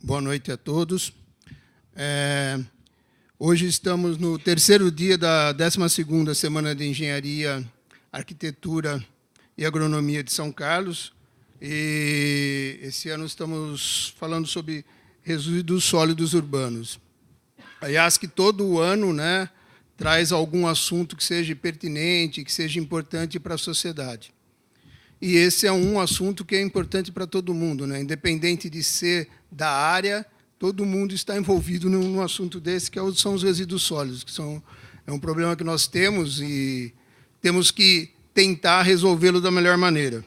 Boa noite a todos. Hoje estamos no terceiro dia da 12ª Semana de Engenharia, Arquitetura e Agronomia de São Carlos. E esse ano estamos falando sobre resíduos sólidos urbanos. Aliás, que todo ano, né, traz algum assunto que seja pertinente, que seja importante para a sociedade. E esse é um assunto que é importante para todo mundo, né? Independente de ser da área, todo mundo está envolvido num assunto desse, que são os resíduos sólidos, que é um problema que nós temos e temos que tentar resolvê-lo da melhor maneira.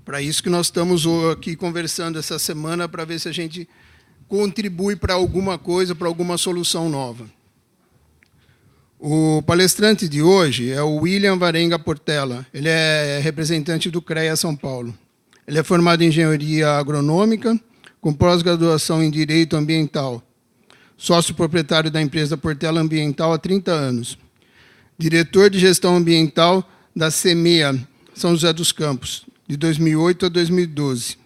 Para isso que nós estamos aqui conversando essa semana, para ver se a gente contribui para alguma coisa, para alguma solução nova. O palestrante de hoje é o William Varenga Portela. Ele é representante do CREA São Paulo. Ele é formado em Engenharia Agronômica, com pós-graduação em Direito Ambiental. Sócio proprietário da empresa Portela Ambiental há 30 anos. Diretor de Gestão Ambiental da CEMEA, São José dos Campos, de 2008 a 2012.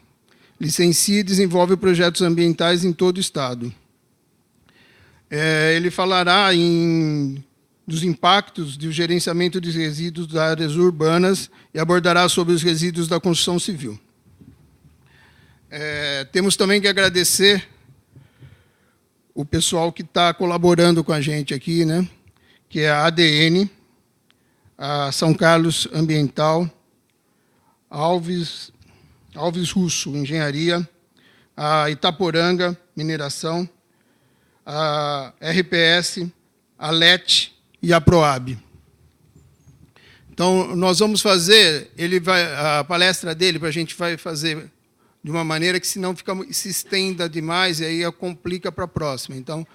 Licencia e desenvolve projetos ambientais em todo o Estado. Ele falará dos impactos do gerenciamento de resíduos das áreas urbanas e abordará sobre os resíduos da construção civil. Temos também que agradecer o pessoal que está colaborando com a gente aqui, né? Que é a ADN, a São Carlos Ambiental, Alves Russo, Engenharia, a Itaporanga, Mineração, a RPS, a LET e a PROAB. Então, nós vamos fazer, a palestra dele, a gente vai fazer de uma maneira que, senão, se estenda demais e aí complica para a próxima. Então,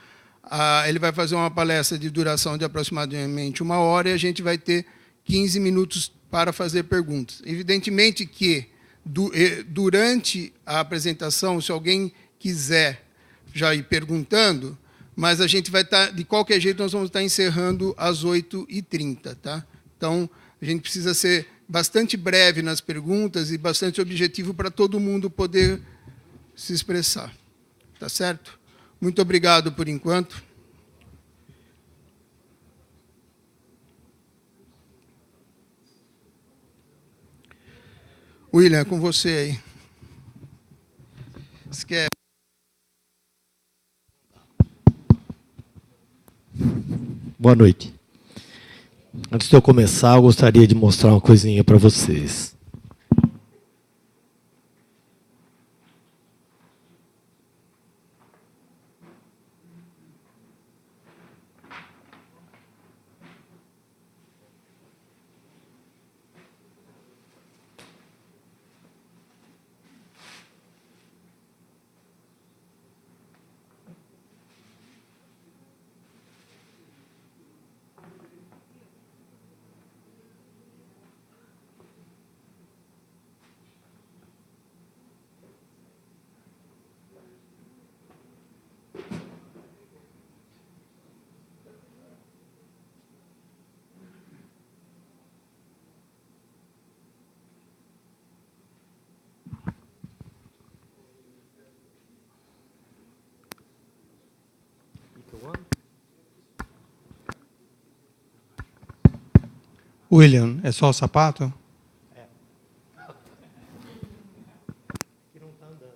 ele vai fazer uma palestra de duração de aproximadamente 1 hora e a gente vai ter 15 minutos para fazer perguntas. Evidentemente que, durante a apresentação, se alguém quiser já ir perguntando, mas a gente vai estar, de qualquer jeito, nós vamos estar encerrando às 8h30. Tá? Então, a gente precisa ser bastante breve nas perguntas e bastante objetivo para todo mundo poder se expressar. Tá certo? Muito obrigado por enquanto. William, é com você aí. Você quer... Boa noite. Antes de eu começar, eu gostaria de mostrar uma coisinha para vocês. William, é só o sapato? É. Que não está andando.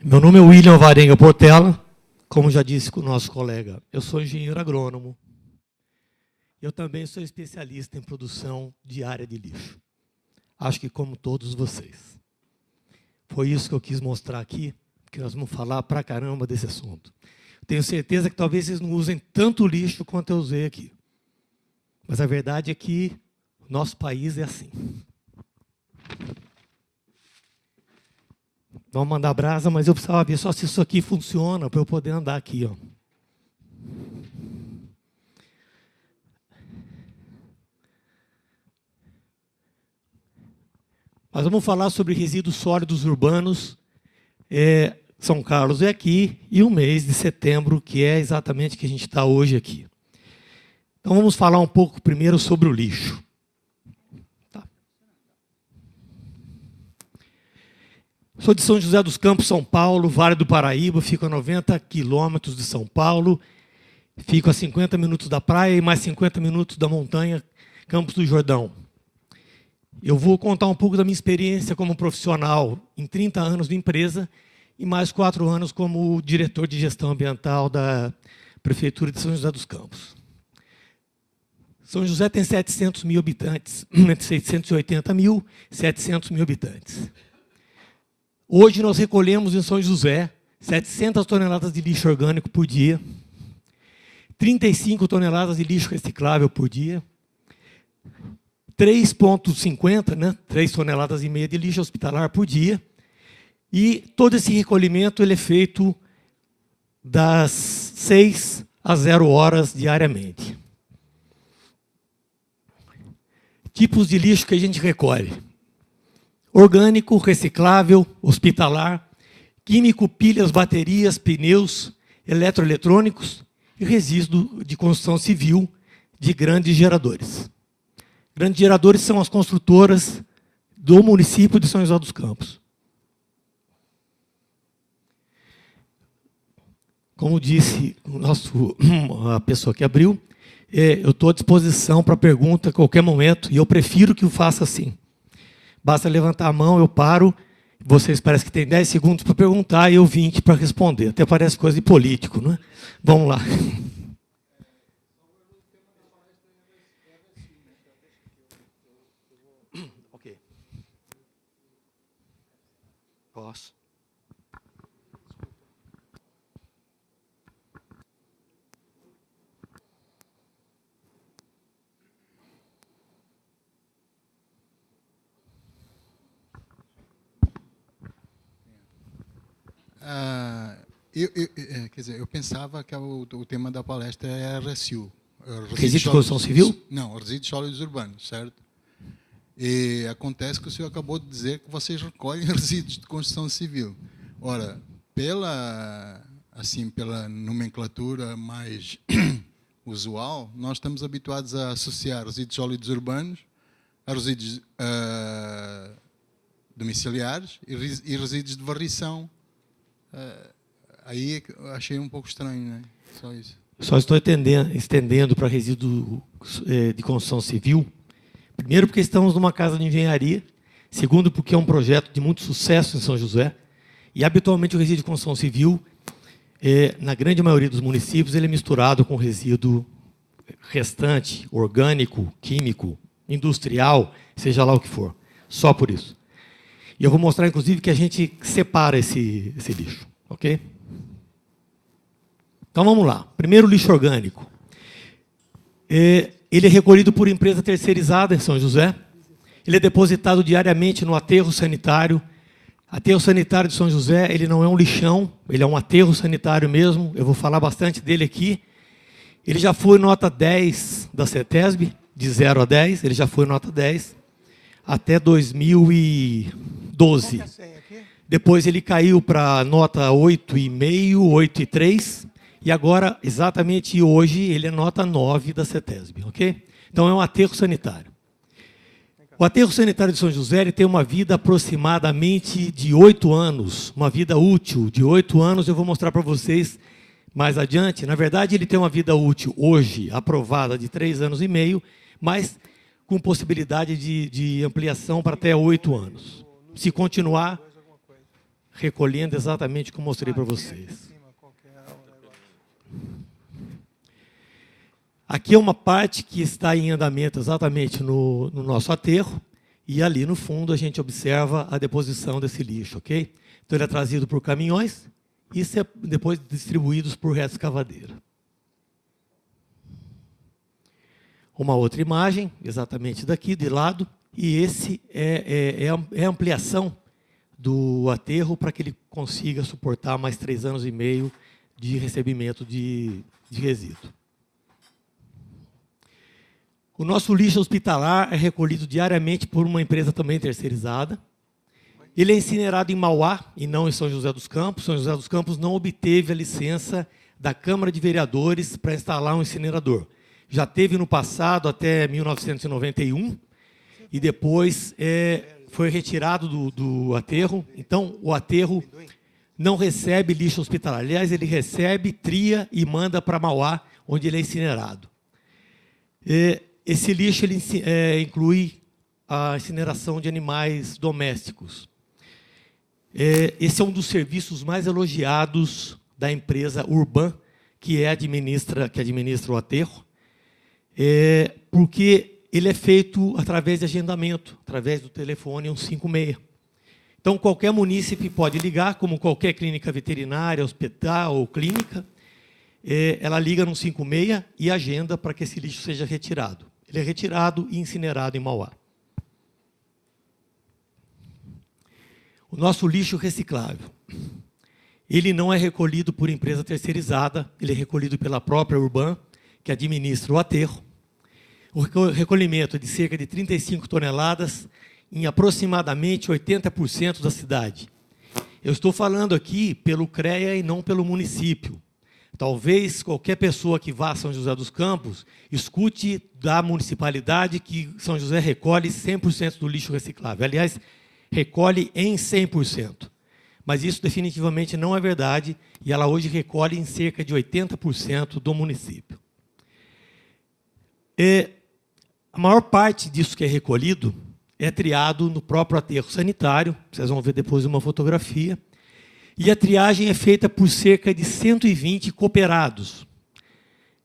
Meu nome é William Varenga Portela. Como já disse com o nosso colega, eu sou engenheiro agrônomo. Eu também sou especialista em produção de área de lixo. Acho que como todos vocês. Foi isso que eu quis mostrar aqui, porque nós vamos falar pra caramba desse assunto. Tenho certeza que talvez vocês não usem tanto lixo quanto eu usei aqui. Mas a verdade é que o nosso país é assim. Vamos mandar brasa, mas eu precisava ver só se isso aqui funciona para eu poder andar aqui, ó. Nós vamos falar sobre resíduos sólidos urbanos. São Carlos é aqui, e o mês de setembro, que é exatamente que a gente está hoje aqui. Então, vamos falar um pouco primeiro sobre o lixo. Tá. Sou de São José dos Campos, São Paulo, Vale do Paraíba, fico a 90 quilômetros de São Paulo, fico a 50 minutos da praia e mais 50 minutos da montanha, Campos do Jordão. Eu vou contar um pouco da minha experiência como profissional em 30 anos de empresa e mais 4 anos como diretor de gestão ambiental da Prefeitura de São José dos Campos. São José tem 700 mil habitantes, entre 680 mil e 700 mil habitantes. Hoje nós recolhemos em São José 700 toneladas de lixo orgânico por dia, 35 toneladas de lixo reciclável por dia, 3,50, né, 3 toneladas e meia de lixo hospitalar por dia, e todo esse recolhimento ele é feito das 6 às 0 horas diariamente. Tipos de lixo que a gente recolhe: orgânico, reciclável, hospitalar, químico, pilhas, baterias, pneus, eletroeletrônicos e resíduo de construção civil de grandes geradores. Grandes geradores são as construtoras do município de São José dos Campos. Como disse a pessoa que abriu, eu estou à disposição para pergunta a qualquer momento, e eu prefiro que o faça assim. Basta levantar a mão, eu paro, vocês parecem que têm 10 segundos para perguntar e eu 20 para responder. Até parece coisa de político, não é? Vamos lá. Ok. Posso? Eu pensava que o tema da palestra é RSU. Resíduos de construção civil? Não, resíduos sólidos urbanos, certo? E acontece que o senhor acabou de dizer que vocês recolhem resíduos de construção civil. Ora, pela nomenclatura mais usual, nós estamos habituados a associar resíduos sólidos urbanos a resíduos domiciliares e resíduos de varrição. Aí achei um pouco estranho, né? Só isso. Só estou estendendo para resíduo de construção civil. Primeiro, porque estamos numa casa de engenharia. Segundo, porque é um projeto de muito sucesso em São José. E, habitualmente, o resíduo de construção civil, na grande maioria dos municípios, ele é misturado com resíduo restante, orgânico, químico, industrial, seja lá o que for. Só por isso. E eu vou mostrar, inclusive, que a gente separa esse lixo. Ok? Então, vamos lá. Primeiro, o lixo orgânico. Ele é recolhido por empresa terceirizada em São José. Ele é depositado diariamente no aterro sanitário. Aterro sanitário de São José, ele não é um lixão, ele é um aterro sanitário mesmo. Eu vou falar bastante dele aqui. Ele já foi nota 10 da CETESB, de 0 a 10, ele já foi nota 10, até 2012. Depois ele caiu para nota 8,5, 8,3, e agora, exatamente hoje, ele é nota 9 da CETESB, ok? Então, é um aterro sanitário. O aterro sanitário de São José ele tem uma vida aproximadamente de 8 anos, uma vida útil de 8 anos, eu vou mostrar para vocês mais adiante. Na verdade, ele tem uma vida útil hoje, aprovada, de 3 anos e meio, mas com possibilidade de ampliação para até 8 anos. Se continuar recolhendo exatamente como mostrei para vocês. Aqui é uma parte que está em andamento exatamente no nosso aterro, e ali no fundo a gente observa a deposição desse lixo, ok? Então ele é trazido por caminhões e depois distribuídos por retroescavadeira. Uma outra imagem, exatamente daqui, de lado, e esse é a ampliação do aterro para que ele consiga suportar mais 3 anos e meio de recebimento de resíduo. O nosso lixo hospitalar é recolhido diariamente por uma empresa também terceirizada. Ele é incinerado em Mauá e não em São José dos Campos. São José dos Campos não obteve a licença da Câmara de Vereadores para instalar um incinerador. já teve no passado até 1991 e depois foi retirado do aterro. Então, o aterro não recebe lixo hospitalar. Aliás, ele recebe, tria e manda para Mauá, onde ele é incinerado. Esse lixo ele, inclui a incineração de animais domésticos. Esse é um dos serviços mais elogiados da empresa Urban, que administra o aterro, porque ele é feito através de agendamento, através do telefone 156. Então, qualquer munícipe pode ligar, como qualquer clínica veterinária, hospital ou clínica, ela liga no 156 e agenda para que esse lixo seja retirado. Ele é retirado e incinerado em Mauá. O nosso lixo reciclável, ele não é recolhido por empresa terceirizada, ele é recolhido pela própria Urban, que administra o aterro. O recolhimento é de cerca de 35 toneladas em aproximadamente 80% da cidade. Eu estou falando aqui pelo CREA e não pelo município. Talvez qualquer pessoa que vá a São José dos Campos escute da municipalidade que São José recolhe 100% do lixo reciclável. Aliás, recolhe em 100%. Mas isso definitivamente não é verdade, e ela hoje recolhe em cerca de 80% do município. A maior parte disso que é recolhido é triado no próprio aterro sanitário, vocês vão ver depois uma fotografia, e a triagem é feita por cerca de 120 cooperados.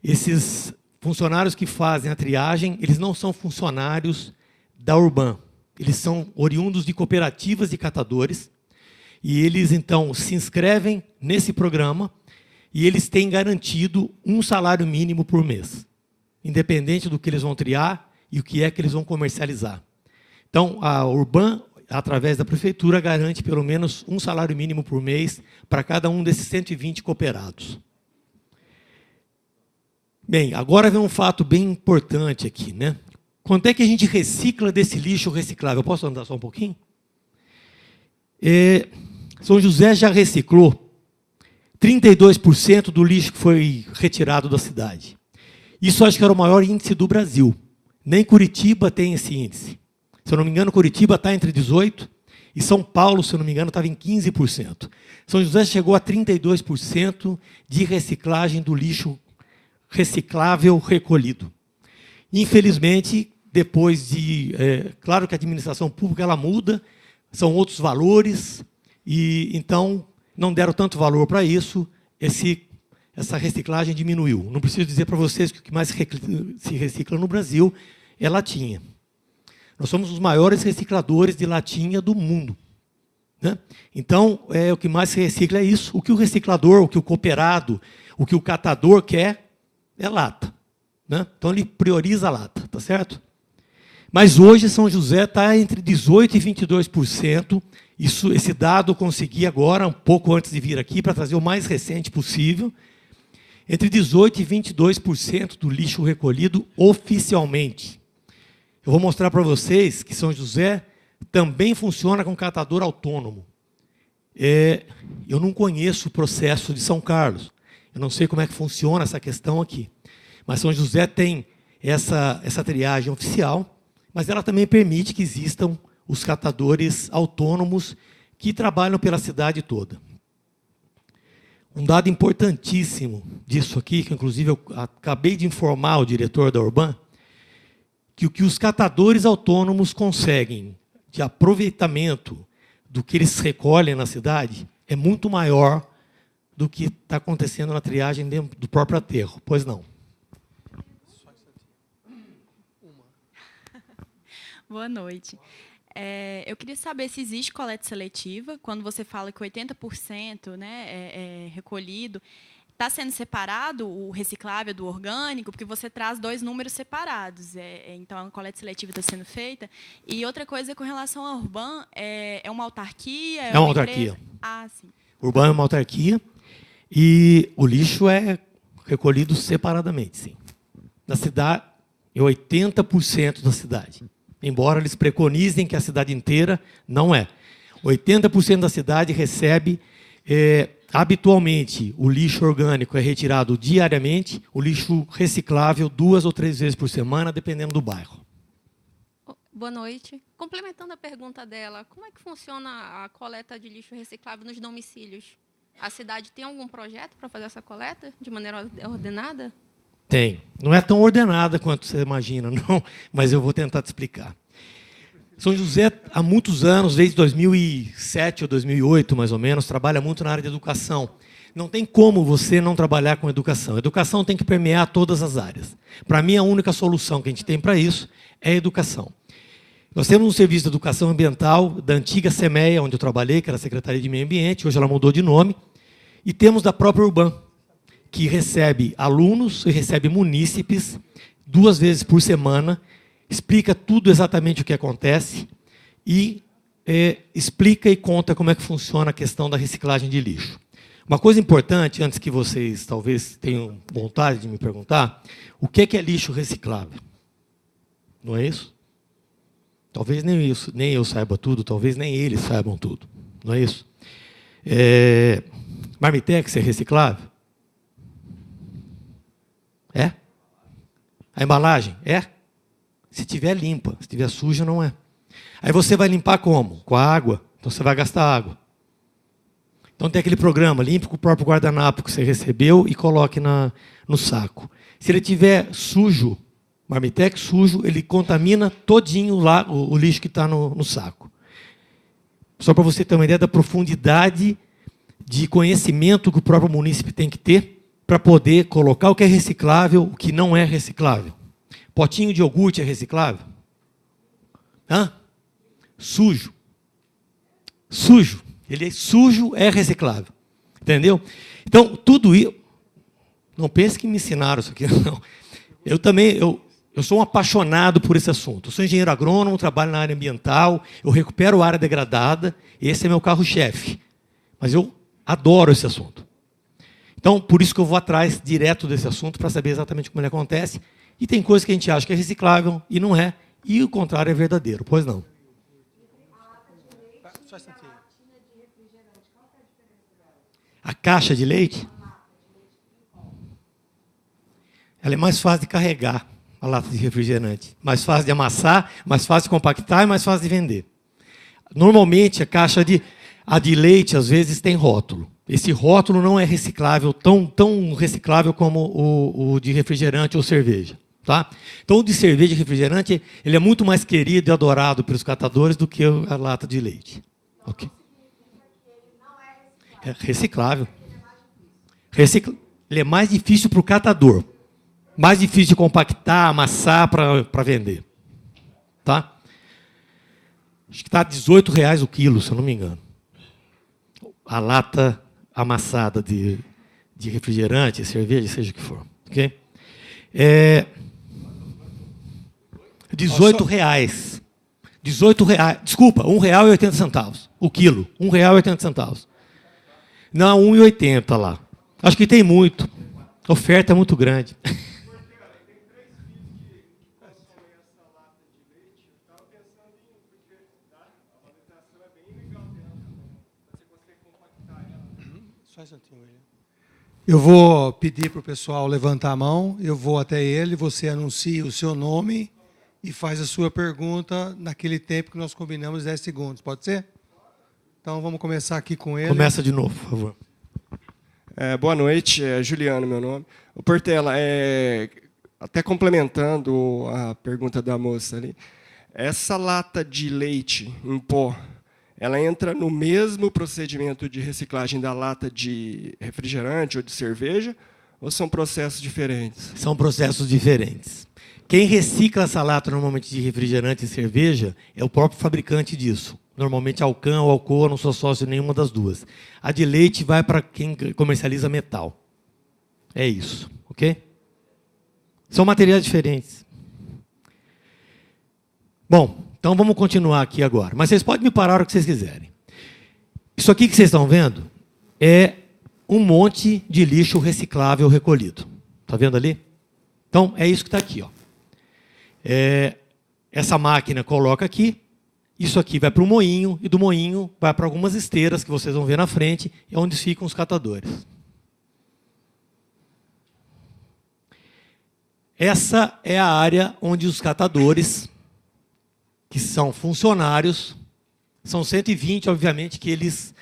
Esses funcionários que fazem a triagem, eles não são funcionários da Urban, eles são oriundos de cooperativas de catadores, e eles, então, se inscrevem nesse programa e eles têm garantido um salário mínimo por mês, independente do que eles vão triar e o que é que eles vão comercializar. Então, a Urban, através da prefeitura, garante pelo menos um salário mínimo por mês para cada um desses 120 cooperados. Bem, agora vem um fato bem importante aqui, né? Quanto é que a gente recicla desse lixo reciclável? Eu posso andar só um pouquinho? São José já reciclou 32% do lixo que foi retirado da cidade. Isso acho que era o maior índice do Brasil. Nem Curitiba tem esse índice. Se eu não me engano, Curitiba está entre 18%, e São Paulo, se eu não me engano, estava em 15%. São José chegou a 32% de reciclagem do lixo reciclável recolhido. Infelizmente, depois de... claro que a administração pública ela muda, são outros valores, e então não deram tanto valor para isso, essa reciclagem diminuiu. Não preciso dizer para vocês que o que mais se recicla no Brasil é latinha. Nós somos os maiores recicladores de latinha do mundo, né? Então, o que mais se recicla é isso. O que o reciclador, o que o cooperado, o que o catador quer é lata, né? Então, ele prioriza a lata, tá certo? Mas hoje, São José está entre 18% e 22%. Esse dado eu consegui agora, um pouco antes de vir aqui, para trazer o mais recente possível. Entre 18% e 22% do lixo recolhido oficialmente. Eu vou mostrar para vocês que São José também funciona com catador autônomo. Eu não conheço o processo de São Carlos. Eu não sei como é que funciona essa questão aqui. Mas São José tem essa triagem oficial, mas ela também permite que existam os catadores autônomos que trabalham pela cidade toda. Um dado importantíssimo disso aqui, que inclusive eu acabei de informar o diretor da Urban, que o que os catadores autônomos conseguem de aproveitamento do que eles recolhem na cidade é muito maior do que está acontecendo na triagem dentro do próprio aterro. Pois não. Boa noite. Eu queria saber se existe coleta seletiva, quando você fala que 80%, né, é recolhido, está sendo separado o reciclável do orgânico, porque você traz dois números separados. Então, a coleta seletiva está sendo feita. E outra coisa com relação à Urban, é uma autarquia? É uma autarquia. Ah, sim. Urban é uma autarquia e o lixo é recolhido separadamente, sim. Na cidade, em 80% da cidade. Embora eles preconizem que a cidade inteira, não é. 80% da cidade recebe Habitualmente, o lixo orgânico é retirado diariamente, o lixo reciclável 2 ou 3 vezes por semana, dependendo do bairro. Boa noite. Complementando a pergunta dela, como é que funciona a coleta de lixo reciclável nos domicílios? A cidade tem algum projeto para fazer essa coleta de maneira ordenada? Tem. Não é tão ordenada quanto você imagina, não, mas eu vou tentar te explicar. São José, há muitos anos, desde 2007 ou 2008, mais ou menos, trabalha muito na área de educação. Não tem como você não trabalhar com educação. A educação tem que permear todas as áreas. Para mim, a única solução que a gente tem para isso é a educação. Nós temos um serviço de educação ambiental da antiga SEMEA, onde eu trabalhei, que era a Secretaria de Meio Ambiente, hoje ela mudou de nome, e temos da própria Urban, que recebe alunos e recebe munícipes 2 vezes por semana, explica tudo exatamente o que acontece e explica e conta como é que funciona a questão da reciclagem de lixo. Uma coisa importante, antes que vocês talvez tenham vontade de me perguntar, o que é lixo reciclável? Não é isso? Talvez nem eu saiba tudo, talvez nem eles saibam tudo. Não é isso? Marmitex é reciclável? É? A embalagem? É? Se tiver limpa, se tiver suja, não é. Aí você vai limpar como? Com a água. Então você vai gastar água. Então tem aquele programa, limpe com o próprio guardanapo que você recebeu e coloque no saco. Se ele tiver sujo, Marmitex sujo, ele contamina todinho lá o lixo que está no saco. Só para você ter uma ideia da profundidade de conhecimento que o próprio munícipe tem que ter para poder colocar o que é reciclável, o que não é reciclável. Potinho de iogurte é reciclável? Hã? Sujo. Sujo. Ele é sujo, é reciclável. Entendeu? Então, tudo isso... Não pense que me ensinaram isso aqui, não. Eu também... Eu sou um apaixonado por esse assunto. Eu sou engenheiro agrônomo, trabalho na área ambiental, eu recupero área degradada, esse é meu carro-chefe. Mas eu adoro esse assunto. Então, por isso que eu vou atrás direto desse assunto, para saber exatamente como ele acontece. E tem coisas que a gente acha que é reciclável e não é, e o contrário é verdadeiro. Pois não. A caixa de leite? Ela é mais fácil de carregar, a lata de refrigerante. Mais fácil de amassar, mais fácil de compactar e mais fácil de vender. Normalmente, a de leite, às vezes, tem rótulo. Esse rótulo não é reciclável, tão reciclável como o de refrigerante ou cerveja. Tá? Então, o de cerveja e refrigerante ele é muito mais querido e adorado pelos catadores do que a lata de leite. Okay? É reciclável. Ele é mais difícil para o catador. Mais difícil de compactar, amassar para vender. Tá? Acho que está R$18 o quilo, se eu não me engano. A lata amassada de refrigerante, cerveja, seja o que for. Okay? R$18. R$18. Desculpa, R$1,80 o quilo. R$1,80. Não, R$1,80 lá. Acho que tem muito. A oferta é muito grande. Eu vou pedir para o pessoal levantar a mão, eu vou até ele, você anuncia o seu nome e faz a sua pergunta naquele tempo que nós combinamos, 10 segundos. Pode ser? Então, vamos começar aqui com ele. Começa de novo, por favor. Boa noite, é Juliano meu nome. O Portela, até complementando a pergunta da moça ali, essa lata de leite em pó, ela entra no mesmo procedimento de reciclagem da lata de refrigerante ou de cerveja, ou são processos diferentes? São processos diferentes. Quem recicla essa lata normalmente de refrigerante e cerveja é o próprio fabricante disso. Normalmente Alcan ou Alcoa, não sou sócio de nenhuma das duas. A de leite vai para quem comercializa metal. É isso, ok? São materiais diferentes. Bom, então vamos continuar aqui agora. Mas vocês podem me parar a hora que vocês quiserem. Isso aqui que vocês estão vendo é um monte de lixo reciclável recolhido. Está vendo ali? Então, é isso que está aqui. Ó. Essa máquina coloca aqui isso aqui vai para o moinho, e do moinho vai para algumas esteiras que vocês vão ver na frente, é onde ficam os catadores. Essa é a área onde os catadores, que são funcionários, são 120, obviamente, que eles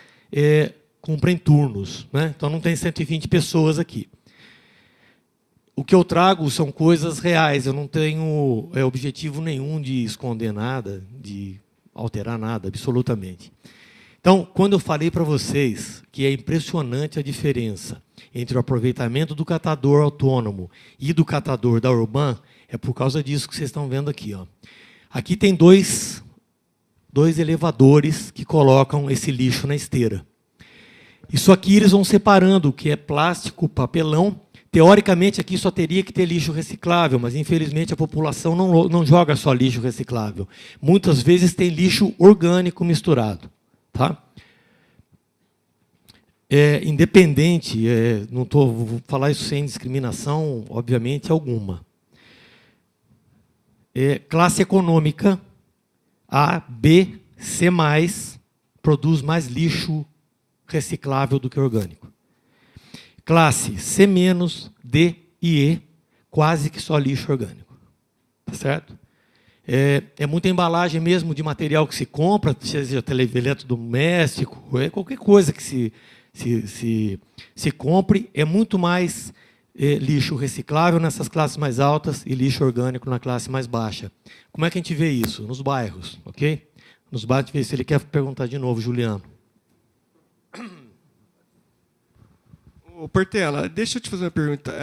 cumprem turnos, né? Então, não tem 120 pessoas aqui. O que eu trago são coisas reais, eu não tenho objetivo nenhum de esconder nada, de alterar nada, absolutamente. Então, quando eu falei para vocês que é impressionante a diferença entre o aproveitamento do catador autônomo e do catador da Urban, é por causa disso que vocês estão vendo aqui, ó. Aqui tem dois elevadores que colocam esse lixo na esteira. Isso aqui eles vão separando o que é plástico, papelão. Teoricamente, aqui só teria que ter lixo reciclável, mas, infelizmente, a população não joga só lixo reciclável. Muitas vezes tem lixo orgânico misturado. Tá? Independente, vou falar isso sem discriminação, obviamente, alguma. Classe econômica, A, B, C+, produz mais lixo reciclável do que orgânico. Classe C-, D e E, quase que só lixo orgânico. Tá certo? É muita embalagem mesmo de material que se compra, seja eletrodoméstico, qualquer coisa que se compre, é muito mais lixo reciclável nessas classes mais altas e lixo orgânico na classe mais baixa. Como é que a gente vê isso? Nos bairros, ok? Nos bairros, a gente vê se ele quer perguntar de novo, Juliano. Ô, Portela, deixa eu te fazer uma pergunta.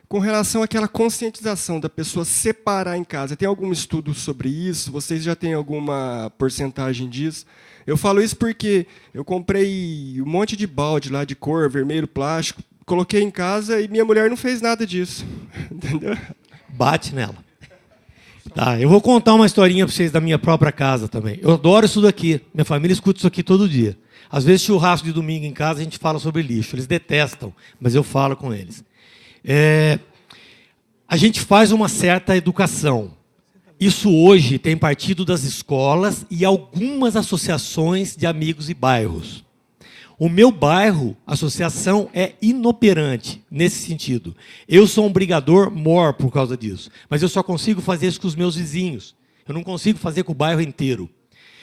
Com relação àquela conscientização da pessoa separar em casa, tem algum estudo sobre isso? Vocês já têm alguma porcentagem disso? Eu falo isso porque eu comprei um monte de balde lá de cor, vermelho, plástico, coloquei em casa e minha mulher não fez nada disso. Entendeu? Bate nela. Tá, eu vou contar uma historinha para vocês da minha própria casa também. Eu adoro isso daqui. Minha família escuta isso aqui todo dia. Às vezes, churrasco de domingo em casa, a gente fala sobre lixo. Eles detestam, mas eu falo com eles. A gente faz uma certa educação. Isso hoje tem partido das escolas e algumas associações de amigos e bairros. O meu bairro, a associação, é inoperante nesse sentido. Eu sou um brigador mor por causa disso, mas eu só consigo fazer isso com os meus vizinhos. Eu não consigo fazer com o bairro inteiro.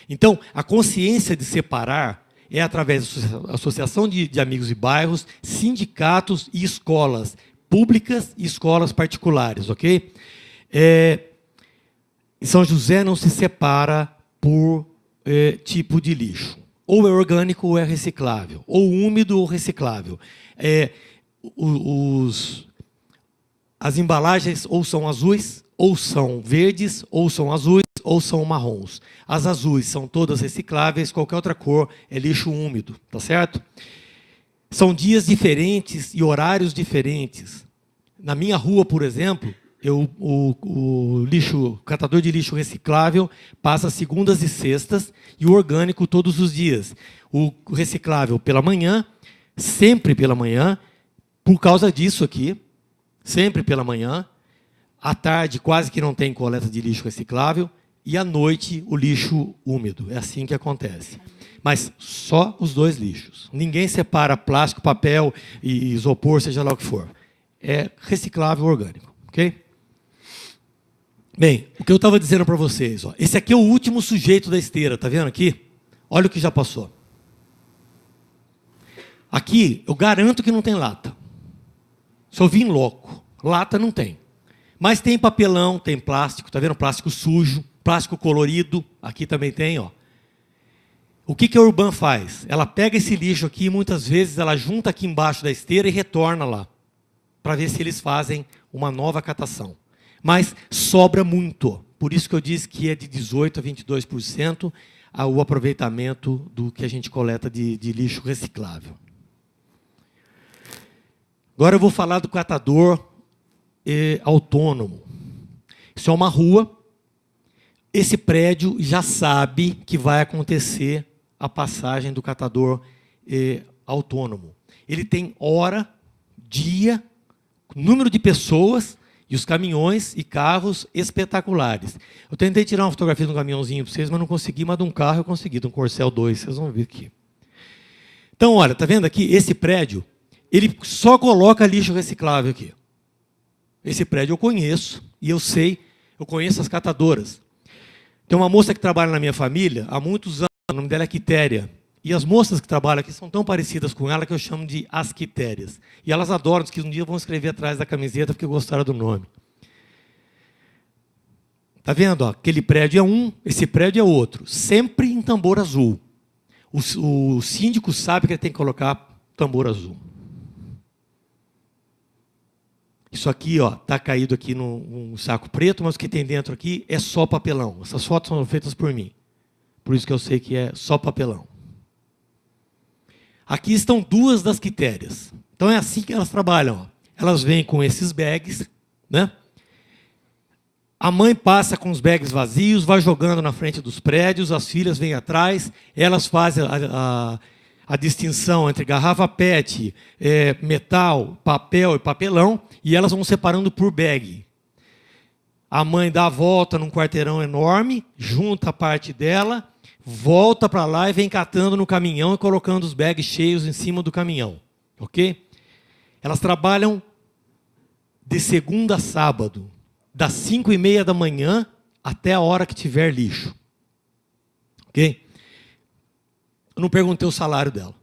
Então, a consciência de separar é através da associação de amigos e bairros, sindicatos e escolas públicas e escolas particulares, ok? Em São José não se separa por tipo de lixo. Ou é orgânico ou é reciclável. Ou úmido ou reciclável. As embalagens ou são azuis, ou são verdes, ou são azuis, ou são marrons. As azuis são todas recicláveis, qualquer outra cor é lixo úmido, tá certo? São dias diferentes e horários diferentes. Na minha rua, por exemplo, o catador de lixo reciclável passa segundas e sextas e o orgânico todos os dias. O reciclável pela manhã, sempre pela manhã, por causa disso aqui, sempre pela manhã. À tarde quase que não tem coleta de lixo reciclável e à noite o lixo úmido. É assim que acontece. Mas só os dois lixos. Ninguém separa plástico, papel e isopor, seja lá o que for. É reciclável orgânico, ok? Bem, o que eu estava dizendo para vocês, ó, esse aqui é o último sujeito da esteira, tá vendo aqui? Olha o que já passou. Aqui, eu garanto que não tem lata. Só vim louco. Lata não tem. Mas tem papelão, tem plástico, tá vendo? Plástico sujo, plástico colorido, aqui também tem, ó. O que a Urban faz? Ela pega esse lixo aqui e muitas vezes ela junta aqui embaixo da esteira e retorna lá, para ver se eles fazem uma nova catação. Mas sobra muito. Por isso que eu disse que é de 18% a 22% o aproveitamento do que a gente coleta de lixo reciclável. Agora eu vou falar do catador autônomo. Isso é uma rua. Esse prédio já sabe que vai acontecer a passagem do catador autônomo. Ele tem hora, dia, número de pessoas E os caminhões e carros espetaculares. Eu tentei tirar uma fotografia de um caminhãozinho para vocês, mas não consegui, mas de um carro eu consegui, de um Corcel 2, vocês vão ver aqui. Então, olha, está vendo aqui? Esse prédio, ele só coloca lixo reciclável aqui. Esse prédio eu conheço, e eu sei, eu conheço as catadoras. Tem uma moça que trabalha na minha família há muitos anos, o nome dela é Quitéria. E as moças que trabalham aqui são tão parecidas com ela que eu chamo de as Quitérias. E elas adoram, que um dia vão escrever atrás da camiseta porque gostaram do nome. Está vendo? Ó, aquele prédio é um, esse prédio é outro. Sempre em tambor azul. O síndico sabe que ele tem que colocar tambor azul. Isso aqui está caído aqui num saco preto, mas o que tem dentro aqui é só papelão. Essas fotos são feitas por mim. Por isso que eu sei que é só papelão. Aqui estão duas das quitérias. Então é assim que elas trabalham. Ó. Elas vêm com esses bags, né? A mãe passa com os bags vazios, vai jogando na frente dos prédios, as filhas vêm atrás, elas fazem a distinção entre garrafa PET, metal, papel e papelão, e elas vão separando por bag. A mãe dá a volta num quarteirão enorme, junta a parte dela, volta para lá e vem catando no caminhão e colocando os bags cheios em cima do caminhão. Ok? Elas trabalham de segunda a sábado, das 5h30 da manhã até a hora que tiver lixo. Ok? Eu não perguntei o salário dela.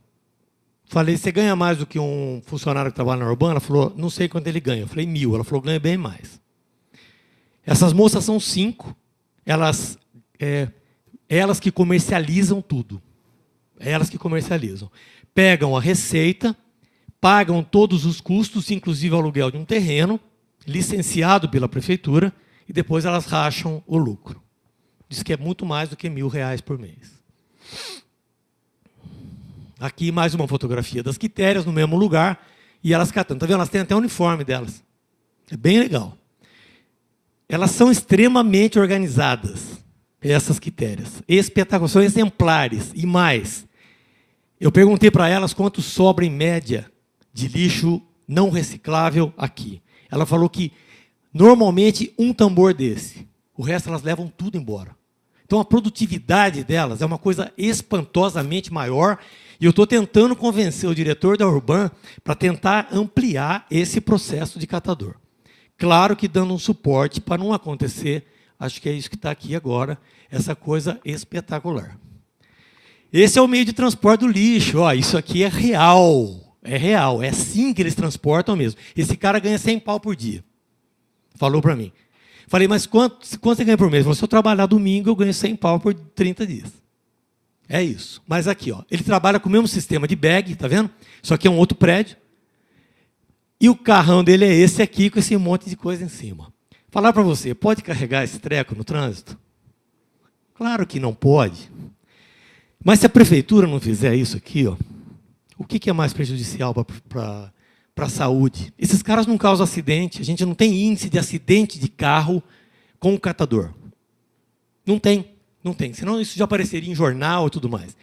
Falei, você ganha mais do que um funcionário que trabalha na Urbana? Ela falou, não sei quanto ele ganha. Eu falei, 1.000. Ela falou, ganha bem mais. Essas moças são 5. Elas que comercializam tudo. Elas que comercializam. Pegam a receita, pagam todos os custos, inclusive o aluguel de um terreno, licenciado pela prefeitura, e depois elas racham o lucro. Diz que é muito mais do que R$1.000 por mês. Aqui mais uma fotografia das quitérias no mesmo lugar, e elas catando. Está vendo? Elas têm até o uniforme delas. É bem legal. Elas são extremamente organizadas. Essas quitérias. Espetaculares, são exemplares. E mais, eu perguntei para elas quanto sobra em média de lixo não reciclável aqui. Ela falou que normalmente um tambor desse. O resto elas levam tudo embora. Então a produtividade delas é uma coisa espantosamente maior. E eu estou tentando convencer o diretor da Urban para tentar ampliar esse processo de catador. Claro que dando um suporte para não acontecer. Acho que é isso que está aqui agora, essa coisa espetacular. Esse é o meio de transporte do lixo. Ó, isso aqui é real. É real. É assim que eles transportam mesmo. Esse cara ganha 100 pau por dia. Falou para mim. Falei, mas quanto você ganha por mês? Falou, se eu trabalhar domingo, eu ganho 100 pau por 30 dias. É isso. Mas aqui, ó, ele trabalha com o mesmo sistema de bag, tá vendo? Só que é um outro prédio. E o carrão dele é esse aqui, com esse monte de coisa em cima. Falar para você, pode carregar esse treco no trânsito? Claro que não pode. Mas se a prefeitura não fizer isso aqui, ó, o que é mais prejudicial para a saúde? Esses caras não causam acidente. A gente não tem índice de acidente de carro com o catador. Não tem. Não tem. Senão isso já apareceria em jornal e tudo mais.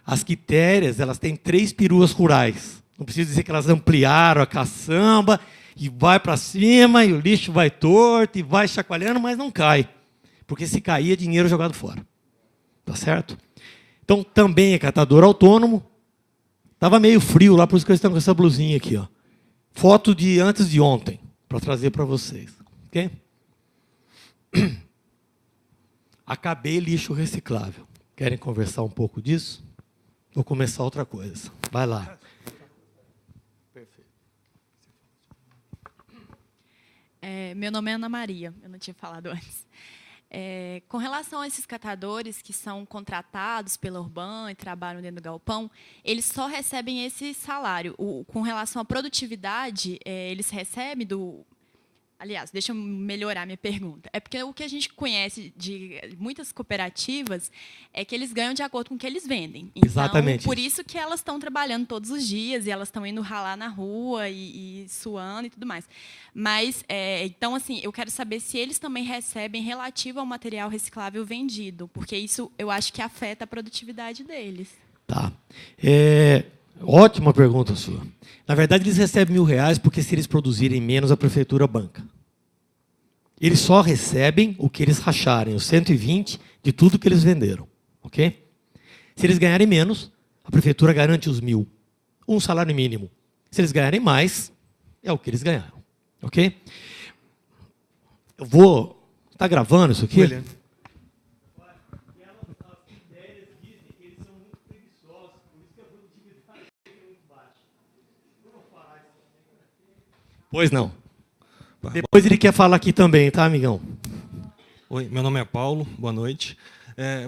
As quitérias, elas têm 3 peruas rurais. Não precisa dizer que elas ampliaram a caçamba e vai para cima, e o lixo vai torto, e vai chacoalhando, mas não cai. Porque se cair é dinheiro jogado fora. Tá certo? Então, também é catador autônomo. Estava meio frio lá, por isso que eles estão com essa blusinha aqui. Ó. Foto de antes de ontem, para trazer para vocês. Ok? Acabei lixo reciclável. Querem conversar um pouco disso? Vou começar outra coisa. Vai lá. Meu nome é Ana Maria, eu não tinha falado antes. Com relação a esses catadores que são contratados pela Urban e trabalham dentro do galpão, eles só recebem esse salário. Com relação à produtividade, eles recebem do... Aliás, deixa eu melhorar minha pergunta. É porque o que a gente conhece de muitas cooperativas é que eles ganham de acordo com o que eles vendem. Então, exatamente. Por isso que elas estão trabalhando todos os dias e elas estão indo ralar na rua e suando e tudo mais. Mas, então, assim, eu quero saber se eles também recebem relativo ao material reciclável vendido, porque isso eu acho que afeta a produtividade deles. Tá. Ótima pergunta sua. Na verdade, eles recebem R$1.000 porque se eles produzirem menos, a prefeitura banca. Eles só recebem o que eles racharem, os 120 de tudo que eles venderam. Ok? Se eles ganharem menos, a prefeitura garante os 1.000. Um salário mínimo. Se eles ganharem mais, é o que eles ganharam. Ok? Eu vou... Está gravando isso aqui? William. Pois não. Depois ele quer falar aqui também, tá, amigão? Oi, meu nome é Paulo, boa noite.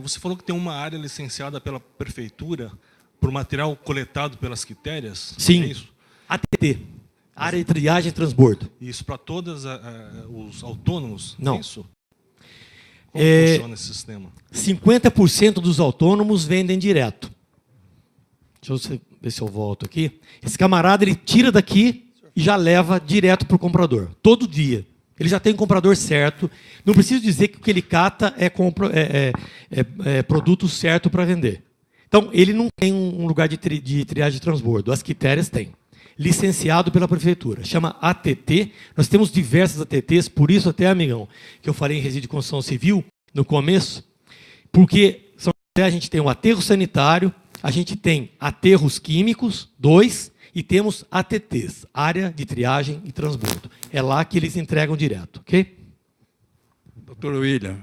Você falou que tem uma área licenciada pela prefeitura por material coletado pelas quitérias? Sim. É isso? ATT, área de triagem e transbordo. Isso para todos os autônomos? Não. Isso? Como funciona esse sistema? 50% dos autônomos vendem direto. Deixa eu ver se eu volto aqui. Esse camarada, ele tira daqui e já leva direto para o comprador. Todo dia. Ele já tem um comprador certo. Não preciso dizer que o que ele cata é produto certo para vender. Então, ele não tem um lugar de triagem de transbordo. As quitérias têm. Licenciado pela prefeitura. Chama ATT. Nós temos diversas ATTs, por isso até, amigão, que eu falei em resíduo de construção civil no começo, porque a gente tem o aterro sanitário, a gente tem aterros químicos, 2, e temos ATTs, área de triagem e transbordo. É lá que eles entregam direto, ok? Doutor William,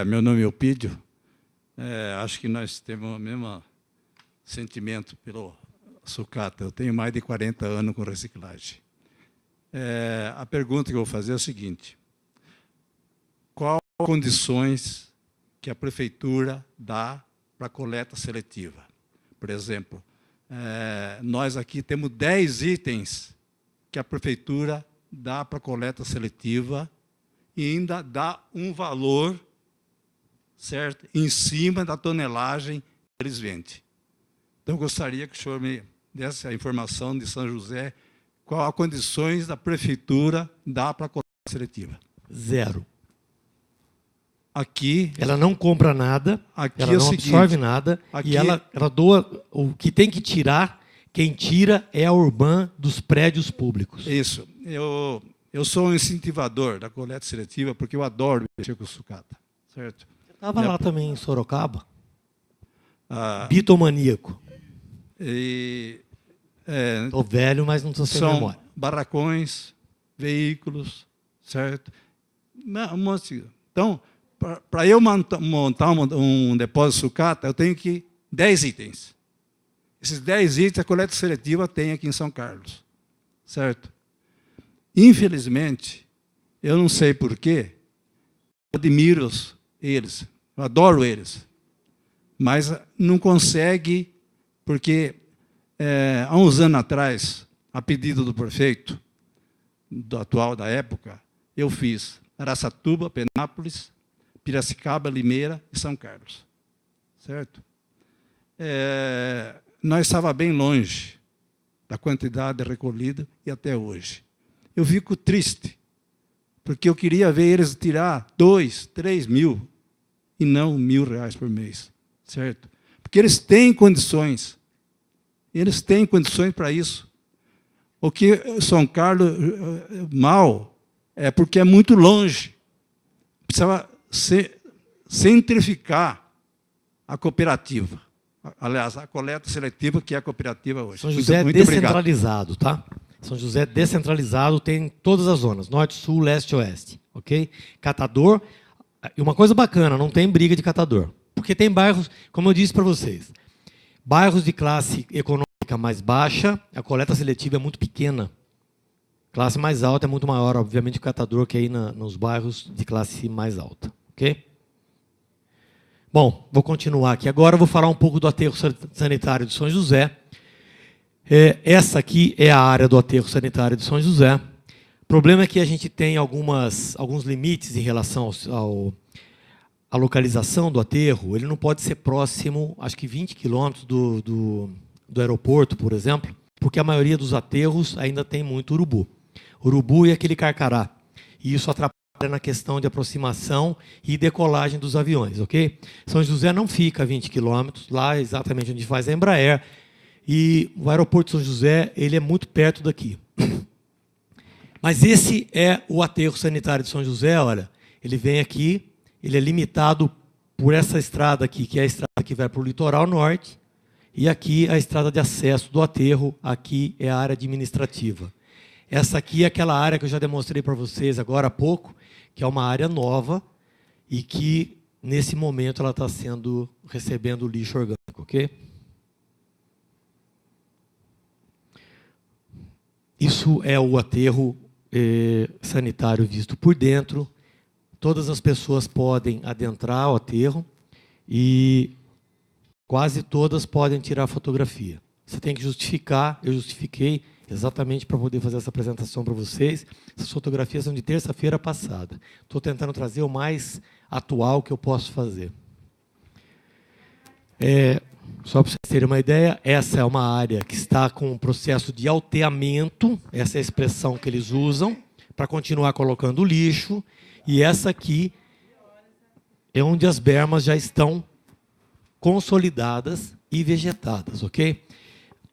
meu nome é Eupídio. Acho que nós temos o mesmo sentimento pelo sucata. Eu tenho mais de 40 anos com reciclagem. A pergunta que eu vou fazer é a seguinte: quais condições que a prefeitura dá para a coleta seletiva? Por exemplo, nós aqui temos 10 itens que a prefeitura dá para coleta seletiva e ainda dá um valor, certo, em cima da tonelagem que eles vendem. Então, eu gostaria que o senhor me desse a informação de São José, qual as condições da prefeitura dá para a coleta seletiva. 0. Aqui... Ela não compra nada, aqui ela não absorve nada, aqui, e ela doa o que tem que tirar. Quem tira é a Urban dos prédios públicos. Isso. Eu sou um incentivador da coleta seletiva, porque eu adoro mexer com sucata. Certo? Você estava lá também em Sorocaba? Bitomaníaco. Estou velho, mas não estou sem memória. São barracões, veículos, certo? Então, para eu montar um depósito sucata, eu tenho que 10 itens. Esses 10 itens a coleta seletiva tem aqui em São Carlos, certo? Infelizmente, eu não sei porquê, eu admiro eles, eu adoro eles, mas não consegue, porque há uns anos atrás, a pedido do prefeito, do atual da época, eu fiz Araçatuba, Penápolis, Piracicaba, Limeira e São Carlos, certo? Nós estávamos bem longe da quantidade recolhida e até hoje. Eu fico triste, porque eu queria ver eles tirar 2, 3 mil e não R$1.000 por mês, certo? Porque eles têm condições. Eles têm condições para isso. O que São Carlos mal é porque é muito longe. Precisava centrificar a cooperativa. Aliás, a coleta seletiva, que é a cooperativa hoje. São José é descentralizado, tá? São José é descentralizado, tem todas as zonas, norte, sul, leste, oeste, ok? Catador, e uma coisa bacana, não tem briga de catador. Porque tem bairros, como eu disse para vocês, bairros de classe econômica mais baixa, a coleta seletiva é muito pequena. Classe mais alta é muito maior, obviamente, o catador que é aí nos bairros de classe mais alta, ok? Bom, vou continuar aqui. Agora eu vou falar um pouco do aterro sanitário de São José. Essa aqui é a área do aterro sanitário de São José. O problema é que a gente tem alguns limites em relação à localização do aterro. Ele não pode ser próximo, acho que 20 quilômetros do aeroporto, por exemplo, porque a maioria dos aterros ainda tem muito urubu. Urubu e aquele carcará. E isso atrapalha na questão de aproximação e decolagem dos aviões, ok? São José não fica a 20 quilômetros, lá exatamente onde faz a Embraer, e o aeroporto de São José ele é muito perto daqui. Mas esse é o aterro sanitário de São José, olha, ele vem aqui, ele é limitado por essa estrada aqui, que é a estrada que vai para o litoral norte, e aqui a estrada de acesso do aterro, aqui é a área administrativa. Essa aqui é aquela área que eu já demonstrei para vocês agora há pouco, que é uma área nova e que, nesse momento, ela está recebendo lixo orgânico, ok? Isso é o aterro sanitário visto por dentro. Todas as pessoas podem adentrar o aterro e quase todas podem tirar fotografia. Você tem que justificar, eu justifiquei exatamente para poder fazer essa apresentação para vocês. Essas fotografias são de terça-feira passada. Estou tentando trazer o mais atual que eu posso fazer. Só para vocês terem uma ideia, essa é uma área que está com um processo de alteamento, essa é a expressão que eles usam, para continuar colocando lixo, e essa aqui é onde as bermas já estão consolidadas e vegetadas, ok?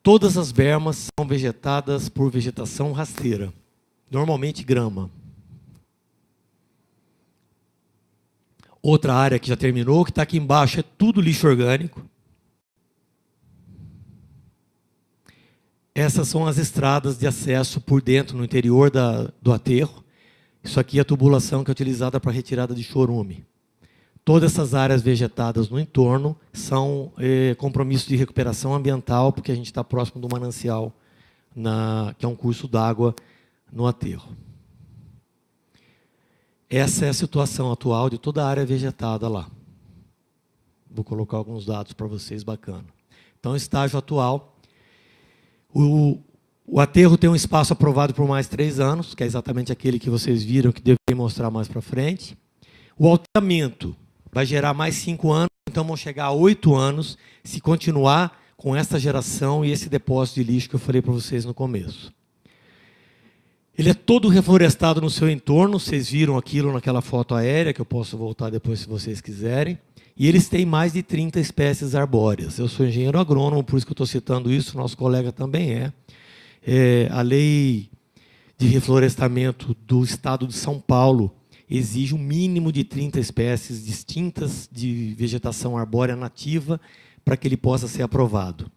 Todas as bermas são vegetadas por vegetação rasteira, normalmente grama. Outra área que já terminou, que está aqui embaixo, é tudo lixo orgânico. Essas são as estradas de acesso por dentro, no interior do aterro. Isso aqui é a tubulação que é utilizada para retirada de chorume. Todas essas áreas vegetadas no entorno são compromissos de recuperação ambiental, porque a gente está próximo do manancial, que é um curso d'água no aterro. Essa é a situação atual de toda a área vegetada lá. Vou colocar alguns dados para vocês, bacana. Então, estágio atual. O aterro tem um espaço aprovado por mais 3 anos, que é exatamente aquele que vocês viram, que deveria mostrar mais para frente. O alteamento vai gerar mais 5 anos, então vão chegar a 8 anos, se continuar com essa geração e esse depósito de lixo que eu falei para vocês no começo. Ele é todo reflorestado no seu entorno, vocês viram aquilo naquela foto aérea, que eu posso voltar depois se vocês quiserem. E eles têm mais de 30 espécies arbóreas. Eu sou engenheiro agrônomo, por isso que eu estou citando isso, nosso colega também é. A lei de reflorestamento do estado de São Paulo exige um mínimo de 30 espécies distintas de vegetação arbórea nativa para que ele possa ser aprovado.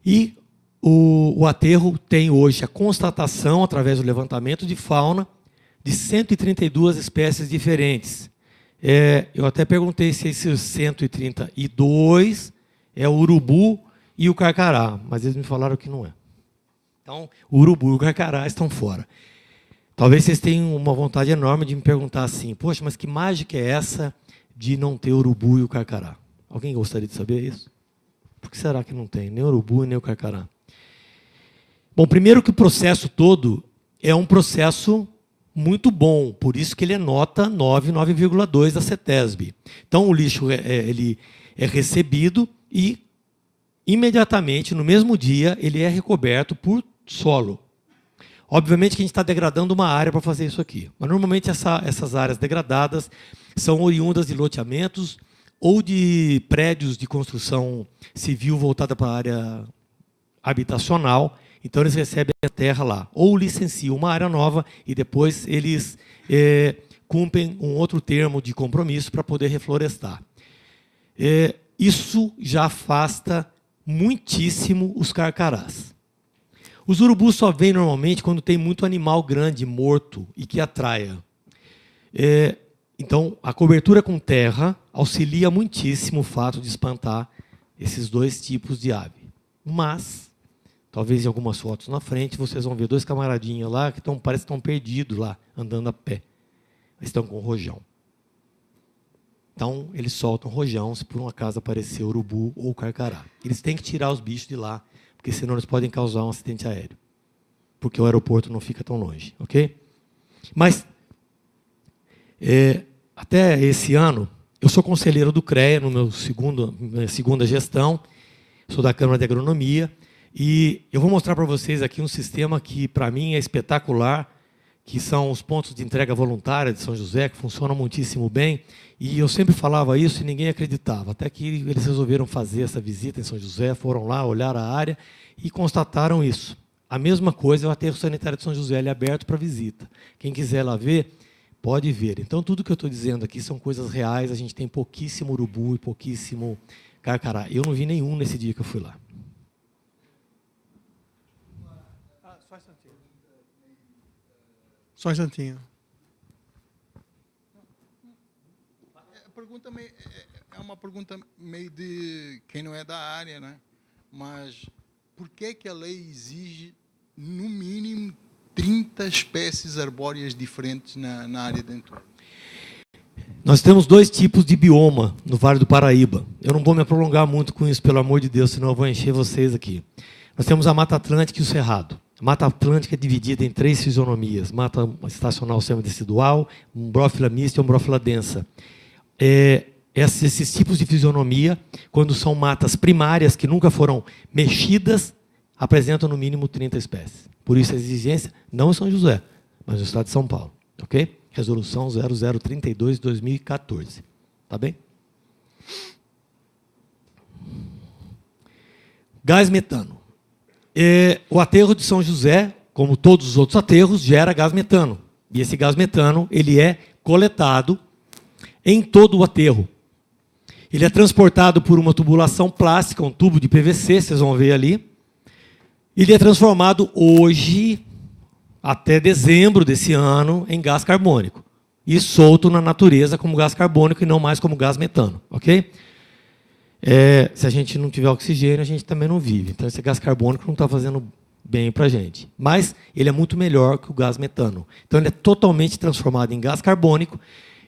E o aterro tem hoje a constatação, através do levantamento de fauna, de 132 espécies diferentes. Eu até perguntei se esses 132 é o urubu e o carcará, mas eles me falaram que não é. Então, o urubu e o carcará estão fora. Talvez vocês tenham uma vontade enorme de me perguntar assim, poxa, mas que mágica é essa de não ter o urubu e o carcará? Alguém gostaria de saber isso? Por que será que não tem nem o urubu e nem o carcará? Bom, primeiro que o processo todo é um processo muito bom, por isso que ele é nota 9,2 da CETESB. Então, o lixo ele é recebido e, imediatamente, no mesmo dia, ele é recoberto por solo. Obviamente que a gente está degradando uma área para fazer isso aqui, mas, normalmente, essas áreas degradadas são oriundas de loteamentos ou de prédios de construção civil voltada para a área habitacional. Então, eles recebem a terra lá, ou licenciam uma área nova e depois eles cumprem um outro termo de compromisso para poder reflorestar. Isso já afasta muitíssimo os carcarás. Os urubus só vêm normalmente quando tem muito animal grande, morto, e que atraia. Então, a cobertura com terra auxilia muitíssimo o fato de espantar esses 2 tipos de ave. Mas, talvez em algumas fotos na frente, vocês vão ver 2 camaradinhos lá que parece que estão perdidos lá, andando a pé. Eles estão com rojão. Então, eles soltam rojão se por um acaso aparecer urubu ou carcará. Eles têm que tirar os bichos de lá, porque senão eles podem causar um acidente aéreo. Porque o aeroporto não fica tão longe, ok? Mas, até esse ano, eu sou conselheiro do CREA, minha segunda gestão, sou da Câmara de Agronomia, e eu vou mostrar para vocês aqui um sistema que, para mim, é espetacular, que são os pontos de entrega voluntária de São José, que funcionam muitíssimo bem. E eu sempre falava isso e ninguém acreditava, até que eles resolveram fazer essa visita em São José, foram lá, olhar a área e constataram isso. A mesma coisa é o aterro sanitário de São José, ele é aberto para visita. Quem quiser lá ver, pode ver. Então, tudo que eu estou dizendo aqui são coisas reais, a gente tem pouquíssimo urubu e pouquíssimo carcará. Eu não vi nenhum nesse dia que eu fui lá. Só um instantinho. É uma pergunta meio de quem não é da área, né? Mas por que a lei exige, no mínimo, 30 espécies arbóreas diferentes na área de entorno? Nós temos 2 tipos de bioma no Vale do Paraíba. Eu não vou me prolongar muito com isso, pelo amor de Deus, senão eu vou encher vocês aqui. Nós temos a Mata Atlântica e o Cerrado. A Mata Atlântica é dividida em 3 fisionomias: mata estacional semi-decidual, umbrófila mista e umbrófila densa. Esses tipos de fisionomia, quando são matas primárias que nunca foram mexidas, apresentam no mínimo 30 espécies. Por isso a exigência, não em São José, mas no estado de São Paulo. Ok? Resolução 0032 de 2014. Tá bem? Gás metano. O aterro de São José, como todos os outros aterros, gera gás metano. E esse gás metano ele é coletado em todo o aterro. Ele é transportado por uma tubulação plástica, um tubo de PVC, vocês vão ver ali. Ele é transformado hoje, até dezembro desse ano, em gás carbônico. E solto na natureza como gás carbônico e não mais como gás metano. Ok? Se a gente não tiver oxigênio, a gente também não vive. Então, esse gás carbônico não está fazendo bem para a gente. Mas ele é muito melhor que o gás metano. Então, ele é totalmente transformado em gás carbônico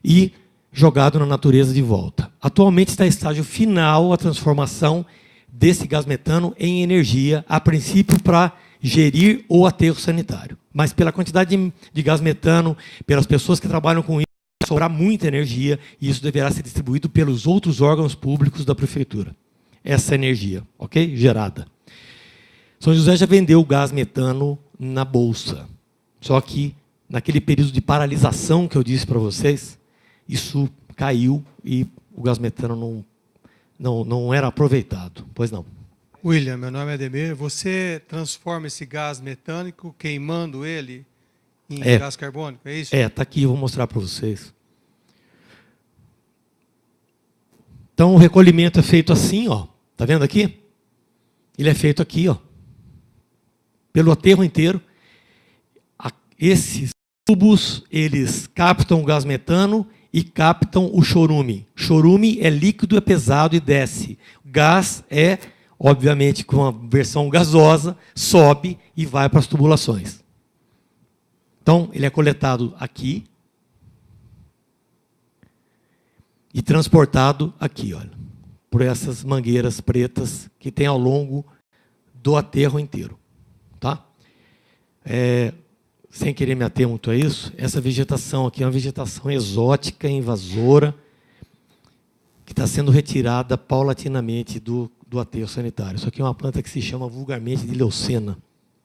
e jogado na natureza de volta. Atualmente está em estágio final a transformação desse gás metano em energia, a princípio para gerir o aterro sanitário. Mas pela quantidade de gás metano, pelas pessoas que trabalham com isso, vai sobrar muita energia e isso deverá ser distribuído pelos outros órgãos públicos da prefeitura. Essa energia, ok? Gerada. São José já vendeu o gás metano na bolsa. Só que naquele período de paralisação que eu disse para vocês, isso caiu e o gás metano não era aproveitado. Pois não. William, meu nome é Ademir. Você transforma esse gás metânico queimando ele em gás carbônico, é isso? Está aqui, eu vou mostrar para vocês. Então, o recolhimento é feito assim, ó. Está vendo aqui? Ele é feito aqui, ó, pelo aterro inteiro. Esses tubos, eles captam o gás metano e captam o chorume. Chorume é líquido, é pesado e desce. O gás é, obviamente, com a versão gasosa, sobe e vai para as tubulações. Então, ele é coletado aqui e transportado aqui, olha, por essas mangueiras pretas que tem ao longo do aterro inteiro. Tá? Sem querer me ater muito a isso, essa vegetação aqui é uma vegetação exótica, invasora, que está sendo retirada paulatinamente do aterro sanitário. Isso aqui é uma planta que se chama vulgarmente de leucena,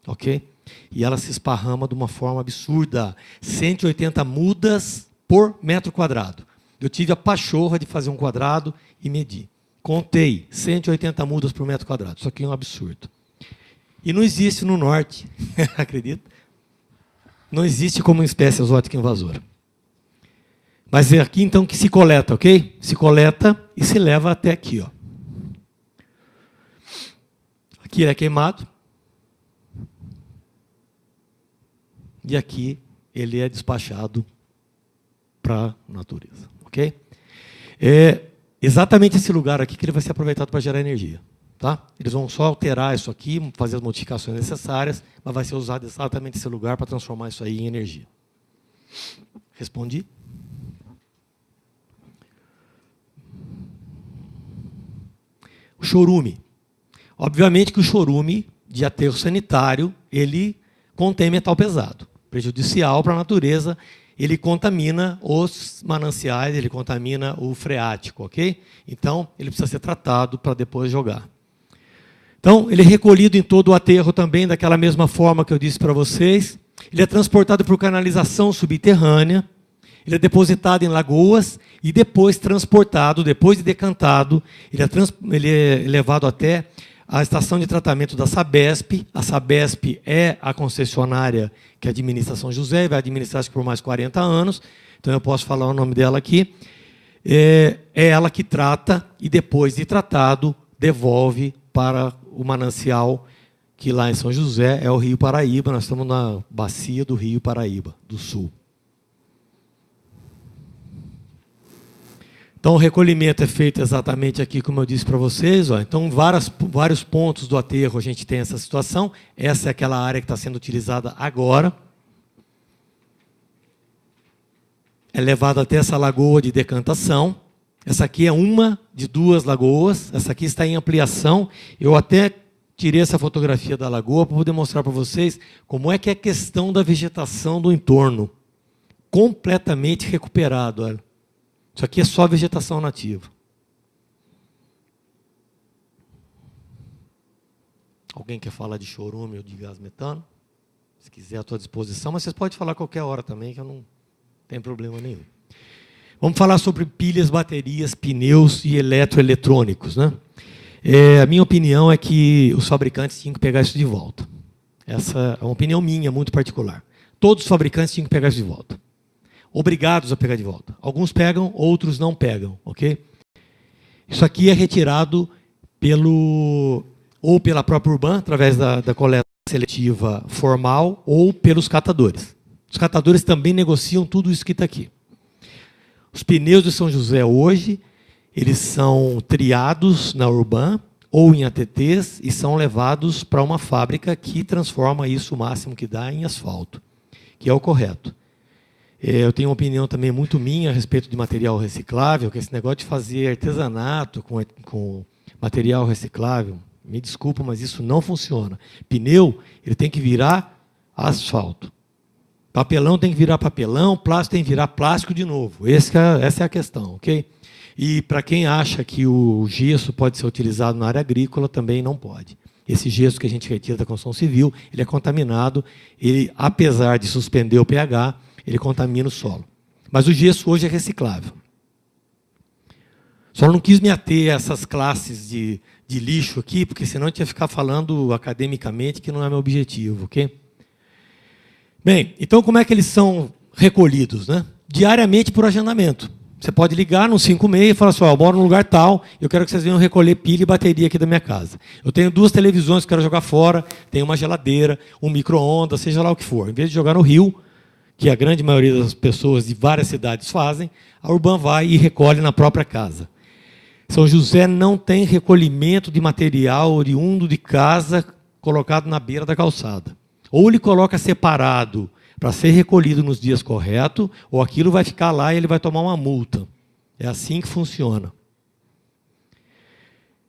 ok? E ela se esparrama de uma forma absurda, 180 mudas por metro quadrado. Eu tive a pachorra de fazer um quadrado e medir. Contei, 180 mudas por metro quadrado. Isso aqui é um absurdo. E não existe no norte, acredita? Não existe como espécie exótica invasora. Mas é aqui, então, que se coleta, ok? Se coleta e se leva até aqui, ó. Aqui ele é queimado. E aqui ele é despachado para a natureza, ok? É exatamente esse lugar aqui que ele vai ser aproveitado para gerar energia. Tá? Eles vão só alterar isso aqui, fazer as modificações necessárias, mas vai ser usado exatamente esse lugar para transformar isso aí em energia. Respondi? O chorume. Obviamente que o chorume de aterro sanitário, ele contém metal pesado, prejudicial para a natureza, ele contamina os mananciais, ele contamina o freático, ok? Então, ele precisa ser tratado para depois jogar. Então, ele é recolhido em todo o aterro também, daquela mesma forma que eu disse para vocês. Ele é transportado por canalização subterrânea, ele é depositado em lagoas e depois transportado, depois de decantado, ele é levado até a estação de tratamento da Sabesp. A Sabesp é a concessionária que administra São José, e vai administrar por mais 40 anos, então eu posso falar o nome dela aqui. É ela que trata e, depois de tratado, devolve para o manancial, que lá em São José é o Rio Paraíba. Nós estamos na bacia do Rio Paraíba, do sul. Então, o recolhimento é feito exatamente aqui, como eu disse para vocês. Ó. Então, vários pontos do aterro a gente tem essa situação. Essa é aquela área que está sendo utilizada agora. É levado até essa lagoa de decantação. Essa aqui é uma de 2 lagoas. Essa aqui está em ampliação. Eu até tirei essa fotografia da lagoa para poder mostrar para vocês como é que é a questão da vegetação do entorno. Completamente recuperado. Olha. Isso aqui é só vegetação nativa. Alguém quer falar de chorume ou de gás metano? Se quiser, à tua disposição, mas vocês podem falar a qualquer hora também, que eu não tenho problema nenhum. Vamos falar sobre pilhas, baterias, pneus e eletroeletrônicos, né? A minha opinião é que os fabricantes tinham que pegar isso de volta. Essa é uma opinião minha, muito particular. Todos os fabricantes tinham que pegar isso de volta. Obrigados a pegar de volta. Alguns pegam, outros não pegam, ok? Isso aqui é retirado ou pela própria Urban, através da coleta seletiva formal, ou pelos catadores. Os catadores também negociam tudo isso que está aqui. Os pneus de São José hoje, eles são triados na Urban ou em ATTs e são levados para uma fábrica que transforma isso o máximo que dá em asfalto, que é o correto. Eu tenho uma opinião também muito minha a respeito de material reciclável, que esse negócio de fazer artesanato com material reciclável, me desculpa, mas isso não funciona. Pneu, ele tem que virar asfalto. Papelão tem que virar papelão, plástico tem que virar plástico de novo. Essa é a questão, ok? E para quem acha que o gesso pode ser utilizado na área agrícola, também não pode. Esse gesso que a gente retira da construção civil, ele é contaminado, ele, apesar de suspender o pH, ele contamina o solo. Mas o gesso hoje é reciclável. Só não quis me ater a essas classes de lixo aqui, porque senão a gente ia ficar falando academicamente, que não é meu objetivo, ok? Bem, então como é que eles são recolhidos, né? Diariamente por agendamento. Você pode ligar no 56 e falar assim, eu moro num lugar tal, eu quero que vocês venham recolher pilha e bateria aqui da minha casa. Eu tenho 2 televisões que eu quero jogar fora, tenho uma geladeira, um micro-ondas, seja lá o que for. Em vez de jogar no rio, que a grande maioria das pessoas de várias cidades fazem, a Urban vai e recolhe na própria casa. São José não tem recolhimento de material oriundo de casa colocado na beira da calçada. Ou ele coloca separado para ser recolhido nos dias corretos, ou aquilo vai ficar lá e ele vai tomar uma multa. É assim que funciona.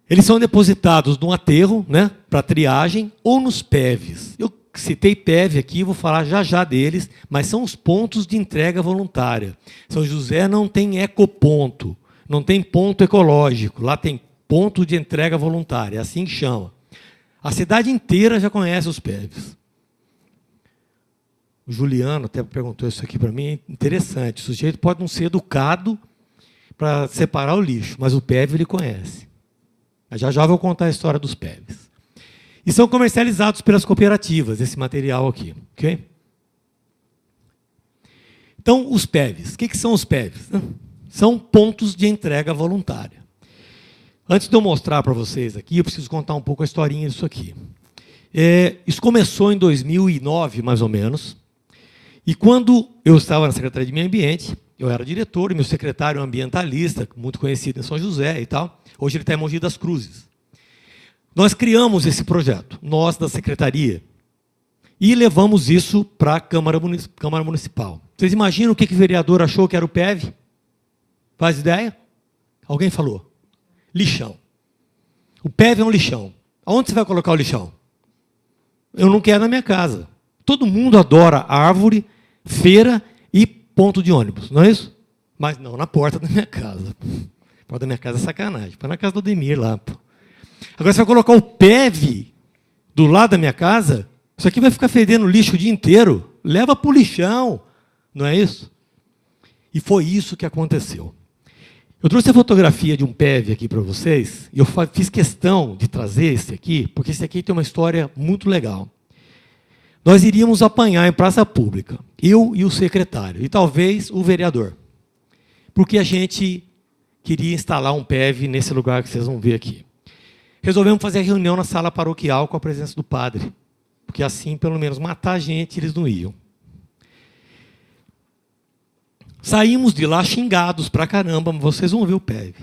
Eles são depositados num aterro, né, para triagem, ou nos PEVs. Eu citei PEV aqui, vou falar já deles, mas são os pontos de entrega voluntária. São José não tem ecoponto, não tem ponto ecológico, lá tem ponto de entrega voluntária, é assim que chama. A cidade inteira já conhece os PEVs. O Juliano até perguntou isso aqui para mim, é interessante. O sujeito pode não ser educado para separar o lixo, mas o PEV ele conhece. Já vou contar a história dos PEVs. E são comercializados pelas cooperativas, esse material aqui. Okay? Então, os PEVs. O que são os PEVs? São pontos de entrega voluntária. Antes de eu mostrar para vocês aqui, eu preciso contar um pouco a historinha disso aqui. Isso começou em 2009, mais ou menos. E quando eu estava na Secretaria de Meio Ambiente, eu era diretor, e meu secretário é um ambientalista, muito conhecido em São José e tal. Hoje ele está em Mogi das Cruzes. Nós criamos esse projeto, nós da Secretaria, e levamos isso para a Câmara Municipal. Vocês imaginam o que o vereador achou que era o PEV? Faz ideia? Alguém falou? Lixão. O PEV é um lixão. Aonde você vai colocar o lixão? Eu não quero na minha casa. Todo mundo adora árvore, feira e ponto de ônibus, não é isso? Mas não na porta da minha casa. A porta da minha casa é sacanagem. Põe na casa do Ademir lá. Pô. Agora, você vai colocar o PEV do lado da minha casa, isso aqui vai ficar fedendo lixo o dia inteiro. Leva para o lixão, não é isso? E foi isso que aconteceu. Eu trouxe a fotografia de um PEV aqui para vocês, e eu fiz questão de trazer esse aqui, porque esse aqui tem uma história muito legal. Nós iríamos apanhar em praça pública, eu e o secretário, e talvez o vereador, porque a gente queria instalar um PEV nesse lugar que vocês vão ver aqui. Resolvemos fazer a reunião na sala paroquial com a presença do padre, porque assim, pelo menos, matar a gente, eles não iam. Saímos de lá xingados pra caramba, mas vocês vão ver o PEV.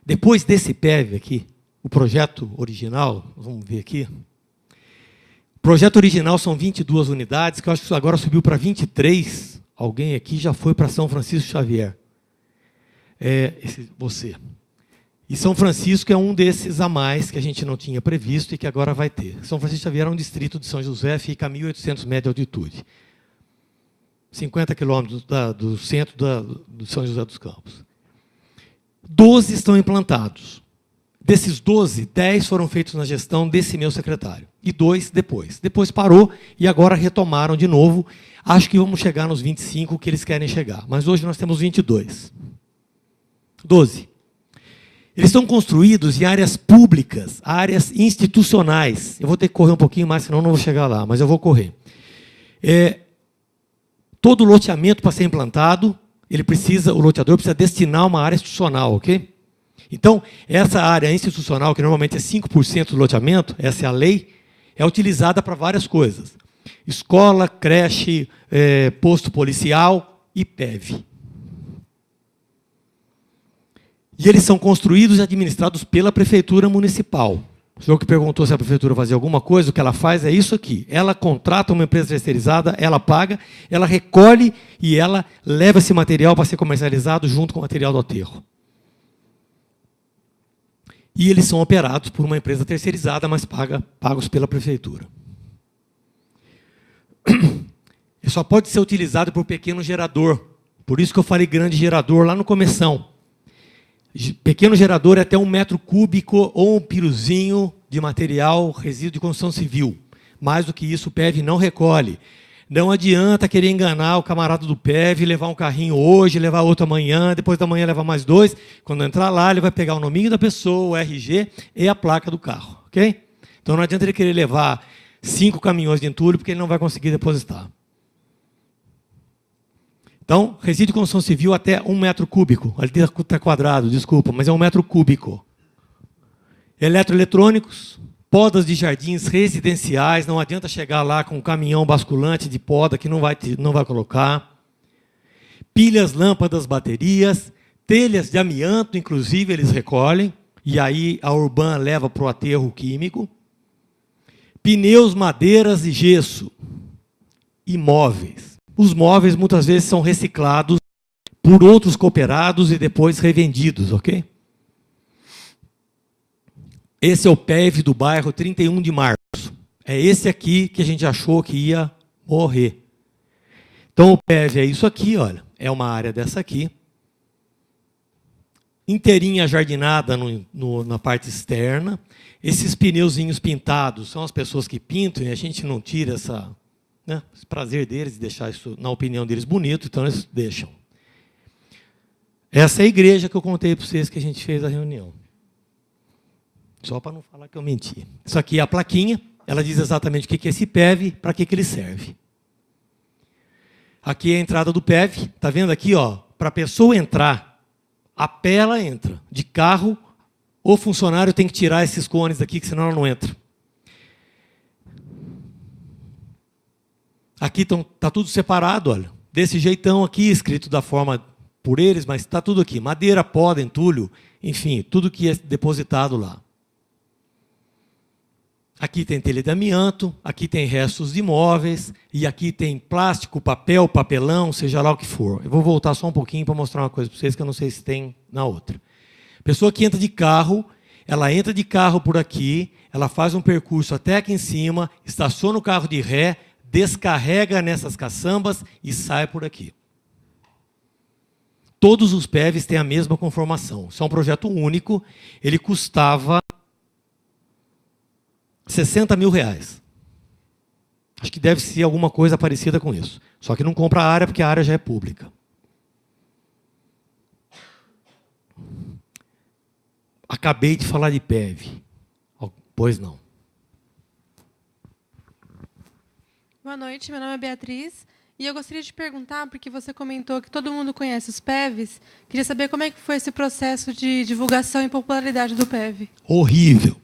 Depois desse PEV aqui, o projeto original, vamos ver aqui. O projeto original são 22 unidades, que eu acho que agora subiu para 23. Alguém aqui já foi para São Francisco Xavier. Você. E São Francisco é um desses a mais que a gente não tinha previsto e que agora vai ter. São Francisco Xavier é um distrito de São José, fica a 1.800 metros de altitude. 50 quilômetros do centro do São José dos Campos. 12 estão implantados. Desses 12, 10 foram feitos na gestão desse meu secretário. E 2 depois. Depois parou e agora retomaram de novo. Acho que vamos chegar nos 25 que eles querem chegar. Mas hoje nós temos 22. 12. Eles estão construídos em áreas públicas, áreas institucionais. Eu vou ter que correr um pouquinho mais, senão não vou chegar lá, mas eu vou correr. Todo loteamento para ser implantado, o loteador precisa destinar uma área institucional, ok? Então, essa área institucional, que normalmente é 5% do loteamento, essa é a lei, é utilizada para várias coisas. Escola, creche, posto policial e PEV. E eles são construídos e administrados pela Prefeitura Municipal. O senhor que perguntou se a Prefeitura fazia alguma coisa, o que ela faz é isso aqui. Ela contrata uma empresa terceirizada, ela paga, ela recolhe e ela leva esse material para ser comercializado junto com o material do aterro. E eles são operados por uma empresa terceirizada, mas pagos pela Prefeitura. E só pode ser utilizado por pequeno gerador. Por isso que eu falei grande gerador lá no começão. Pequeno gerador é até 1 metro cúbico ou um piruzinho de material resíduo de construção civil. Mais do que isso, o PEV não recolhe. Não adianta querer enganar o camarada do PEV, levar um carrinho hoje, levar outro amanhã, depois da manhã levar mais 2. Quando entrar lá, ele vai pegar o nominho da pessoa, o RG e a placa do carro. Ok? Então não adianta ele querer levar 5 caminhões de entulho, porque ele não vai conseguir depositar. Então, resíduo de construção civil até 1 metro cúbico. Ali está quadrado, desculpa, mas é 1 metro cúbico. Eletroeletrônicos, podas de jardins residenciais, não adianta chegar lá com um caminhão basculante de poda que não vai colocar. Pilhas, lâmpadas, baterias, telhas de amianto, inclusive, eles recolhem, e aí a Urban leva para o aterro químico. Pneus, madeiras e gesso. Imóveis. Os móveis, muitas vezes, são reciclados por outros cooperados e depois revendidos, ok? Esse é o PEV do bairro 31 de Março. É esse aqui que a gente achou que ia morrer. Então, o PEV é isso aqui, olha. É uma área dessa aqui. Inteirinha jardinada na parte externa. Esses pneuzinhos pintados são as pessoas que pintam e a gente não tira esse prazer deles de deixar isso, na opinião deles, bonito, então eles deixam. Essa é a igreja que eu contei para vocês que a gente fez a reunião. Só para não falar que eu menti. Isso aqui é a plaquinha, ela diz exatamente o que é esse PEV, para que ele serve. Aqui é a entrada do PEV, está vendo aqui, ó, para a pessoa entrar, a pé ela entra. De carro, o funcionário tem que tirar esses cones daqui, que senão ela não entra. Aqui está tudo separado, olha. Desse jeitão aqui, escrito da forma por eles, mas está tudo aqui. Madeira, poda, entulho, enfim, tudo que é depositado lá. Aqui tem telha de amianto, aqui tem restos de móveis, e aqui tem plástico, papel, papelão, seja lá o que for. Eu vou voltar só um pouquinho para mostrar uma coisa para vocês que eu não sei se tem na outra. Pessoa que entra de carro, ela entra de carro por aqui, ela faz um percurso até aqui em cima, estaciona o carro de ré, descarrega nessas caçambas e sai por aqui. Todos os PEVs têm a mesma conformação. Isso é um projeto único. Ele custava R$60 mil. Acho que deve ser alguma coisa parecida com isso. Só que não compra a área porque a área já é pública. Acabei de falar de PEV. Pois não. Boa noite, meu nome é Beatriz. E eu gostaria de perguntar, porque você comentou que todo mundo conhece os PEVs, queria saber como é que foi esse processo de divulgação e popularidade do PEV. Horrível.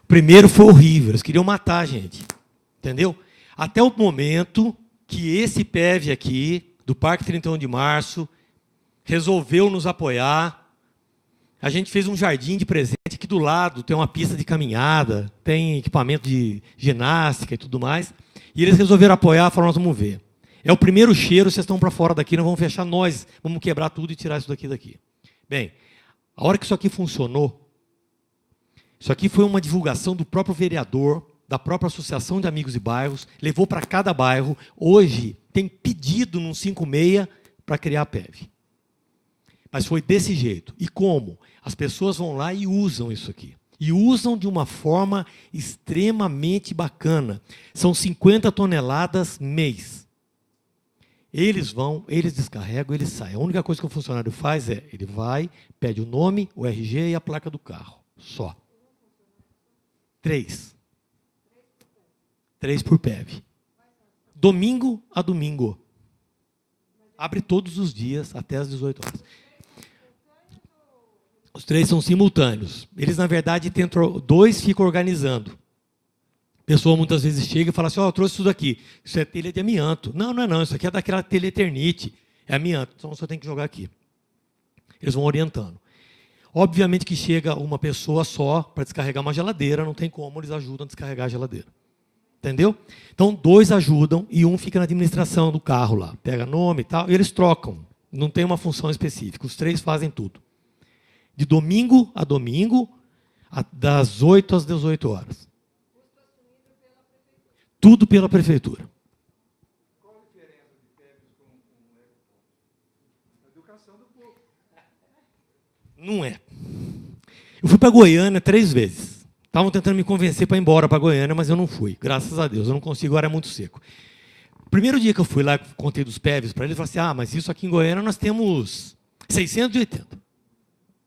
O primeiro foi horrível, eles queriam matar a gente. Entendeu? Até o momento que esse PEV aqui, do Parque 31 de Março, resolveu nos apoiar. A gente fez um jardim de presente, aqui do lado tem uma pista de caminhada, tem equipamento de ginástica e tudo mais. E eles resolveram apoiar, falaram, nós vamos ver. É o primeiro cheiro, vocês estão para fora daqui, nós vamos fechar nós, vamos quebrar tudo e tirar isso daqui. Bem, a hora que isso aqui funcionou, isso aqui foi uma divulgação do próprio vereador, da própria Associação de Amigos de Bairros, levou para cada bairro. Hoje tem pedido no 56 para criar a PEV. Mas foi desse jeito. E como? As pessoas vão lá e usam isso aqui. E usam de uma forma extremamente bacana. São 50 toneladas mês. Eles vão, eles descarregam, eles saem. A única coisa que o funcionário faz é, ele vai, pede o nome, o RG e a placa do carro. Só. 3. 3 por PEV. Domingo a domingo. Abre todos os dias, até às 18 horas. Os 3 são simultâneos. Eles, na verdade, tentam, 2 ficam organizando. A pessoa muitas vezes chega e fala assim, eu trouxe isso daqui. Isso é telha de amianto. Não, não é não. Isso aqui é daquela telha Eternite. É amianto. Então, você tem que jogar aqui. Eles vão orientando. Obviamente que chega uma pessoa só para descarregar uma geladeira. Não tem como, eles ajudam a descarregar a geladeira. Entendeu? Então, 2 ajudam e um fica na administração do carro lá. Pega nome e tal. E eles trocam. Não tem uma função específica. Os 3 fazem tudo. De domingo a domingo, das 8 às 18 horas. Tudo pela prefeitura. Qual a diferença de PEVs com a educação do povo? Não é. Eu fui para Goiânia 3 vezes. Estavam tentando me convencer para ir embora para Goiânia, mas eu não fui. Graças a Deus, eu não consigo, agora é muito seco. Primeiro dia que eu fui lá, contei dos PEVs para ele, ele falou assim, mas isso aqui em Goiânia nós temos 680.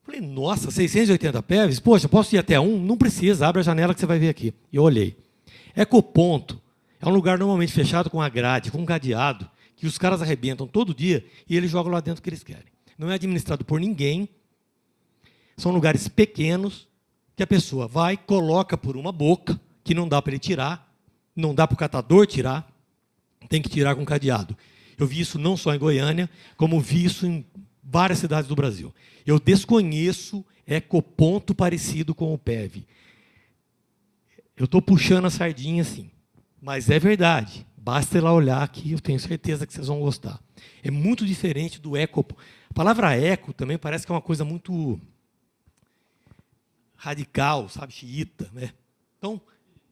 Falei, nossa, 680 PEVs? Poxa, posso ir até um? Não precisa, abre a janela que você vai ver aqui. E eu olhei. Ecoponto é um lugar normalmente fechado com a grade, com um cadeado, que os caras arrebentam todo dia e eles jogam lá dentro o que eles querem. Não é administrado por ninguém. São lugares pequenos que a pessoa vai, coloca por uma boca, que não dá para ele tirar, não dá para o catador tirar, tem que tirar com cadeado. Eu vi isso não só em Goiânia, como vi isso em várias cidades do Brasil. Eu desconheço ecoponto parecido com o PEV. Eu estou puxando a sardinha assim, mas é verdade. Basta ir lá olhar aqui, eu tenho certeza que vocês vão gostar. É muito diferente do eco. A palavra eco também parece que é uma coisa muito radical, sabe, xiita, né? Então,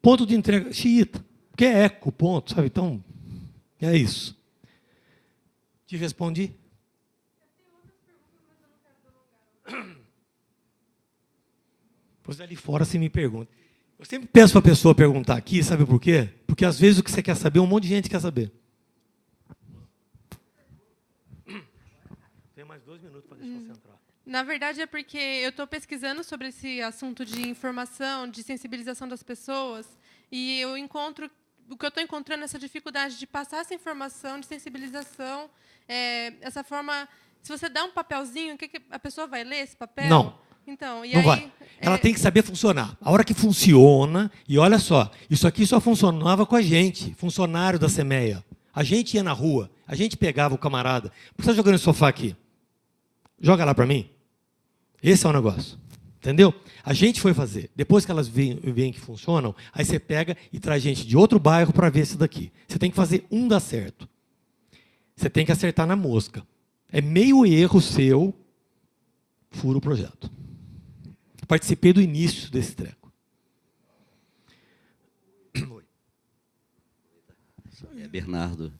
ponto de entrega, xiita, porque é eco, ponto, sabe? Então, é isso. Te respondi? Pois ali fora você me pergunta. Eu sempre peço para a pessoa perguntar aqui, sabe por quê? Porque às vezes o que você quer saber, um monte de gente quer saber. Tem mais 2 minutos para deixar você entrar. Na verdade, é porque eu estou pesquisando sobre esse assunto de informação, de sensibilização das pessoas, e eu encontro, o que eu estou encontrando é essa dificuldade de passar essa informação, de sensibilização, essa forma. Se você dá um papelzinho, a pessoa vai ler esse papel? Não. Então, e não aí, vai. Ela tem que saber funcionar. A hora que funciona, e olha só, isso aqui só funcionava com a gente, funcionário da CEMEA. A gente ia na rua, a gente pegava o camarada. Por que você está jogando esse sofá aqui? Joga lá para mim. Esse é o negócio. Entendeu? A gente foi fazer. Depois que elas veem que funcionam, aí você pega e traz gente de outro bairro para ver esse daqui. Você tem que fazer um dar certo. Você tem que acertar na mosca. É meio erro seu, fura o projeto. Participei do início desse treco. Oi. Bernardo,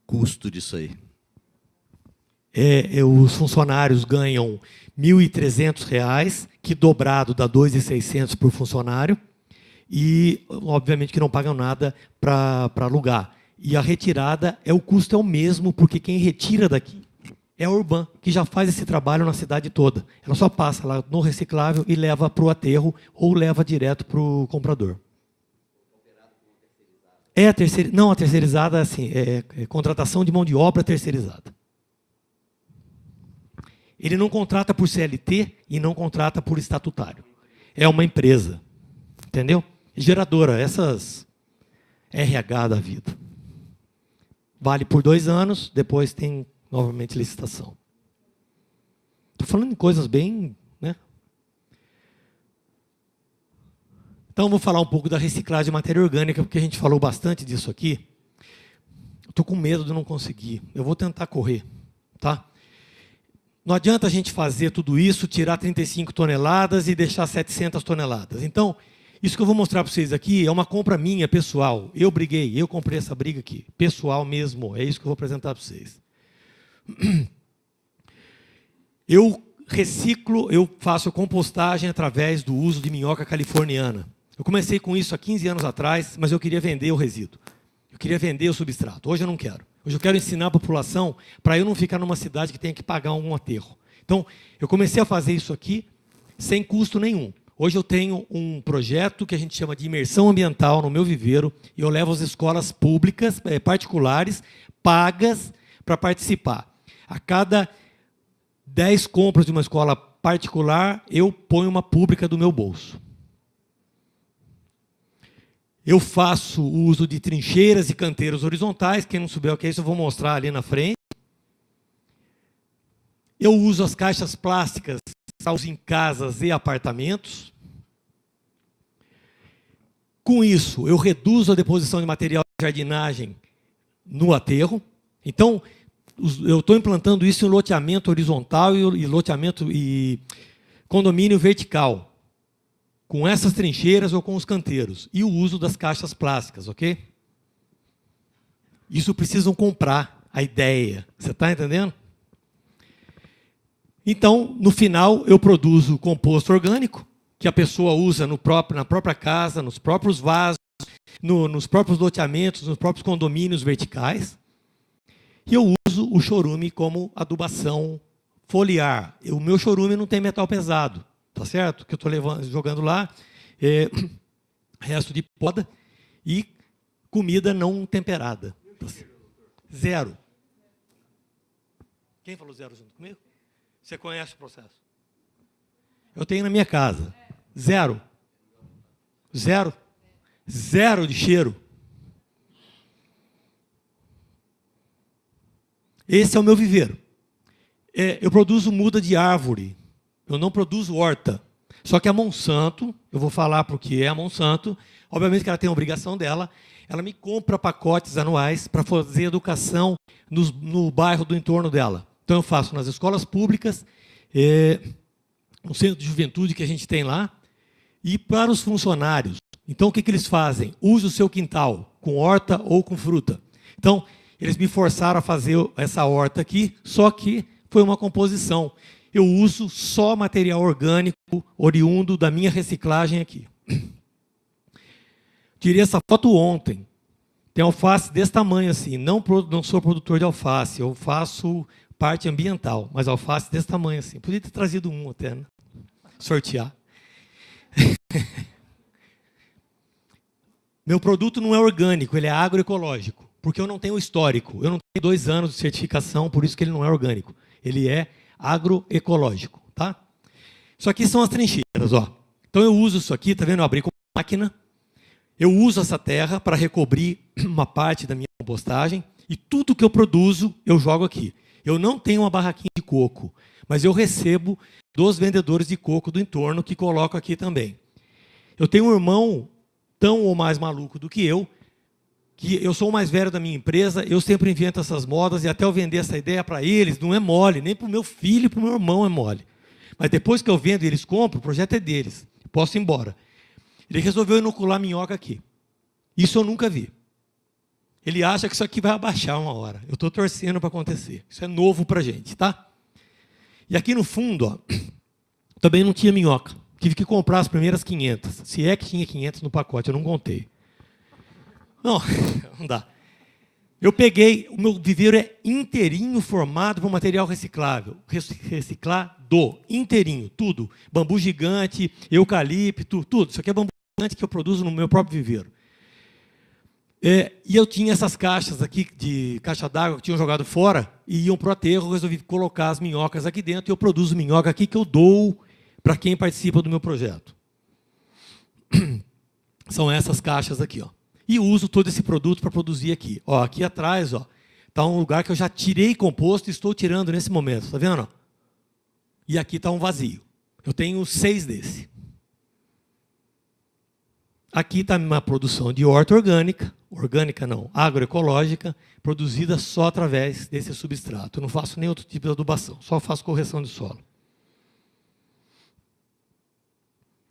custo disso aí? Os funcionários ganham R$ 1.300, que dobrado dá R$ 2.600 por funcionário, e, obviamente, que não pagam nada para alugar. E a retirada, o custo é o mesmo, porque quem retira daqui é a Urban, que já faz esse trabalho na cidade toda. Ela só passa lá no reciclável e leva para o aterro ou leva direto para o comprador. Não, a terceirizada assim, é contratação de mão de obra terceirizada. Ele não contrata por CLT e não contrata por estatutário. É uma empresa. Entendeu? Geradora, essas RH da vida. Vale por 2 anos, depois tem novamente licitação. Estou falando de coisas bem... né? Então, vou falar um pouco da reciclagem de matéria orgânica, porque a gente falou bastante disso aqui. Estou com medo de não conseguir. Eu vou tentar correr. Tá? Não adianta a gente fazer tudo isso, tirar 35 toneladas e deixar 700 toneladas. Então, isso que eu vou mostrar para vocês aqui é uma compra minha, pessoal. Eu briguei, eu comprei essa briga aqui. Pessoal mesmo, é isso que eu vou apresentar para vocês. Eu reciclo, eu faço compostagem através do uso de minhoca californiana. Eu comecei com isso há 15 anos atrás, mas eu queria vender o resíduo. Eu queria vender o substrato. Hoje eu não quero. Hoje eu quero ensinar a população para eu não ficar numa cidade que tenha que pagar um aterro. Então, eu comecei a fazer isso aqui sem custo nenhum. Hoje eu tenho um projeto que a gente chama de imersão ambiental no meu viveiro e eu levo as escolas públicas, particulares, pagas para participar. A cada 10 compras de uma escola particular, eu ponho uma pública do meu bolso. Eu faço o uso de trincheiras e canteiros horizontais. Quem não souber o que é isso, eu vou mostrar ali na frente. Eu uso as caixas plásticas em casas e apartamentos. Com isso, eu reduzo a deposição de material de jardinagem no aterro. Então, eu estou implantando isso em loteamento horizontal e loteamento e condomínio vertical, com essas trincheiras ou com os canteiros, e o uso das caixas plásticas, ok? Isso precisam comprar a ideia, você está entendendo? Então, no final, eu produzo composto orgânico, que a pessoa usa na própria casa, nos próprios vasos, nos próprios loteamentos, nos próprios condomínios verticais. E eu uso o chorume como adubação foliar. O meu chorume não tem metal pesado, tá certo? Que eu estou jogando lá, resto de poda e comida não temperada. Zero. Quem falou zero junto comigo? Você conhece o processo? Eu tenho na minha casa. Zero. Zero. Zero de cheiro. Esse é o meu viveiro. Eu produzo muda de árvore. Eu não produzo horta. Só que a Monsanto, eu vou falar porque é a Monsanto, obviamente que ela tem a obrigação dela, ela me compra pacotes anuais para fazer educação no bairro do entorno dela. Então eu faço nas escolas públicas, no centro de juventude que a gente tem lá, e para os funcionários. Então o que eles fazem? Use o seu quintal, com horta ou com fruta. Então, eles me forçaram a fazer essa horta aqui, só que foi uma composição. Eu uso só material orgânico oriundo da minha reciclagem aqui. Tirei essa foto ontem. Tem alface desse tamanho assim. Não sou produtor de alface, eu faço parte ambiental, mas alface desse tamanho assim. Podia ter trazido um até, né? Sortear. Meu produto não é orgânico, ele é agroecológico, porque eu não tenho histórico. Eu não tenho 2 anos de certificação, por isso que ele não é orgânico. Ele é agroecológico, tá? Isso aqui são as trincheiras, ó. Então eu uso isso aqui, tá vendo? Eu abri com máquina. Eu uso essa terra para recobrir uma parte da minha compostagem e tudo que eu produzo eu jogo aqui. Eu não tenho uma barraquinha de coco, mas eu recebo dos vendedores de coco do entorno que coloco aqui também. Eu tenho um irmão tão ou mais maluco do que eu sou o mais velho da minha empresa, eu sempre invento essas modas e até eu vender essa ideia para eles, não é mole, nem para o meu filho e para o meu irmão é mole. Mas depois que eu vendo e eles compram, o projeto é deles, posso ir embora. Ele resolveu inocular minhoca aqui. Isso eu nunca vi. Ele acha que isso aqui vai abaixar uma hora. Eu estou torcendo para acontecer. Isso é novo para a gente, tá? E aqui no fundo, ó, também não tinha minhoca. Tive que comprar as primeiras 500. Se é que tinha 500 no pacote, eu não contei. Não, não dá. Eu peguei, o meu viveiro é inteirinho formado por material reciclável, reciclado, inteirinho, tudo. Bambu gigante, eucalipto, tudo. Isso aqui é bambu gigante que eu produzo no meu próprio viveiro. E eu tinha essas caixas aqui, de caixa d'água, que tinham jogado fora, e iam para o aterro, eu resolvi colocar as minhocas aqui dentro, e eu produzo minhoca aqui que eu dou para quem participa do meu projeto. São essas caixas aqui, ó. E uso todo esse produto para produzir aqui. Ó, aqui atrás está um lugar que eu já tirei composto e estou tirando nesse momento. Está vendo? E aqui está um vazio. Eu tenho 6 desse. Aqui está uma produção de horta orgânica, agroecológica, produzida só através desse substrato. Eu não faço nem outro tipo de adubação, só faço correção de solo.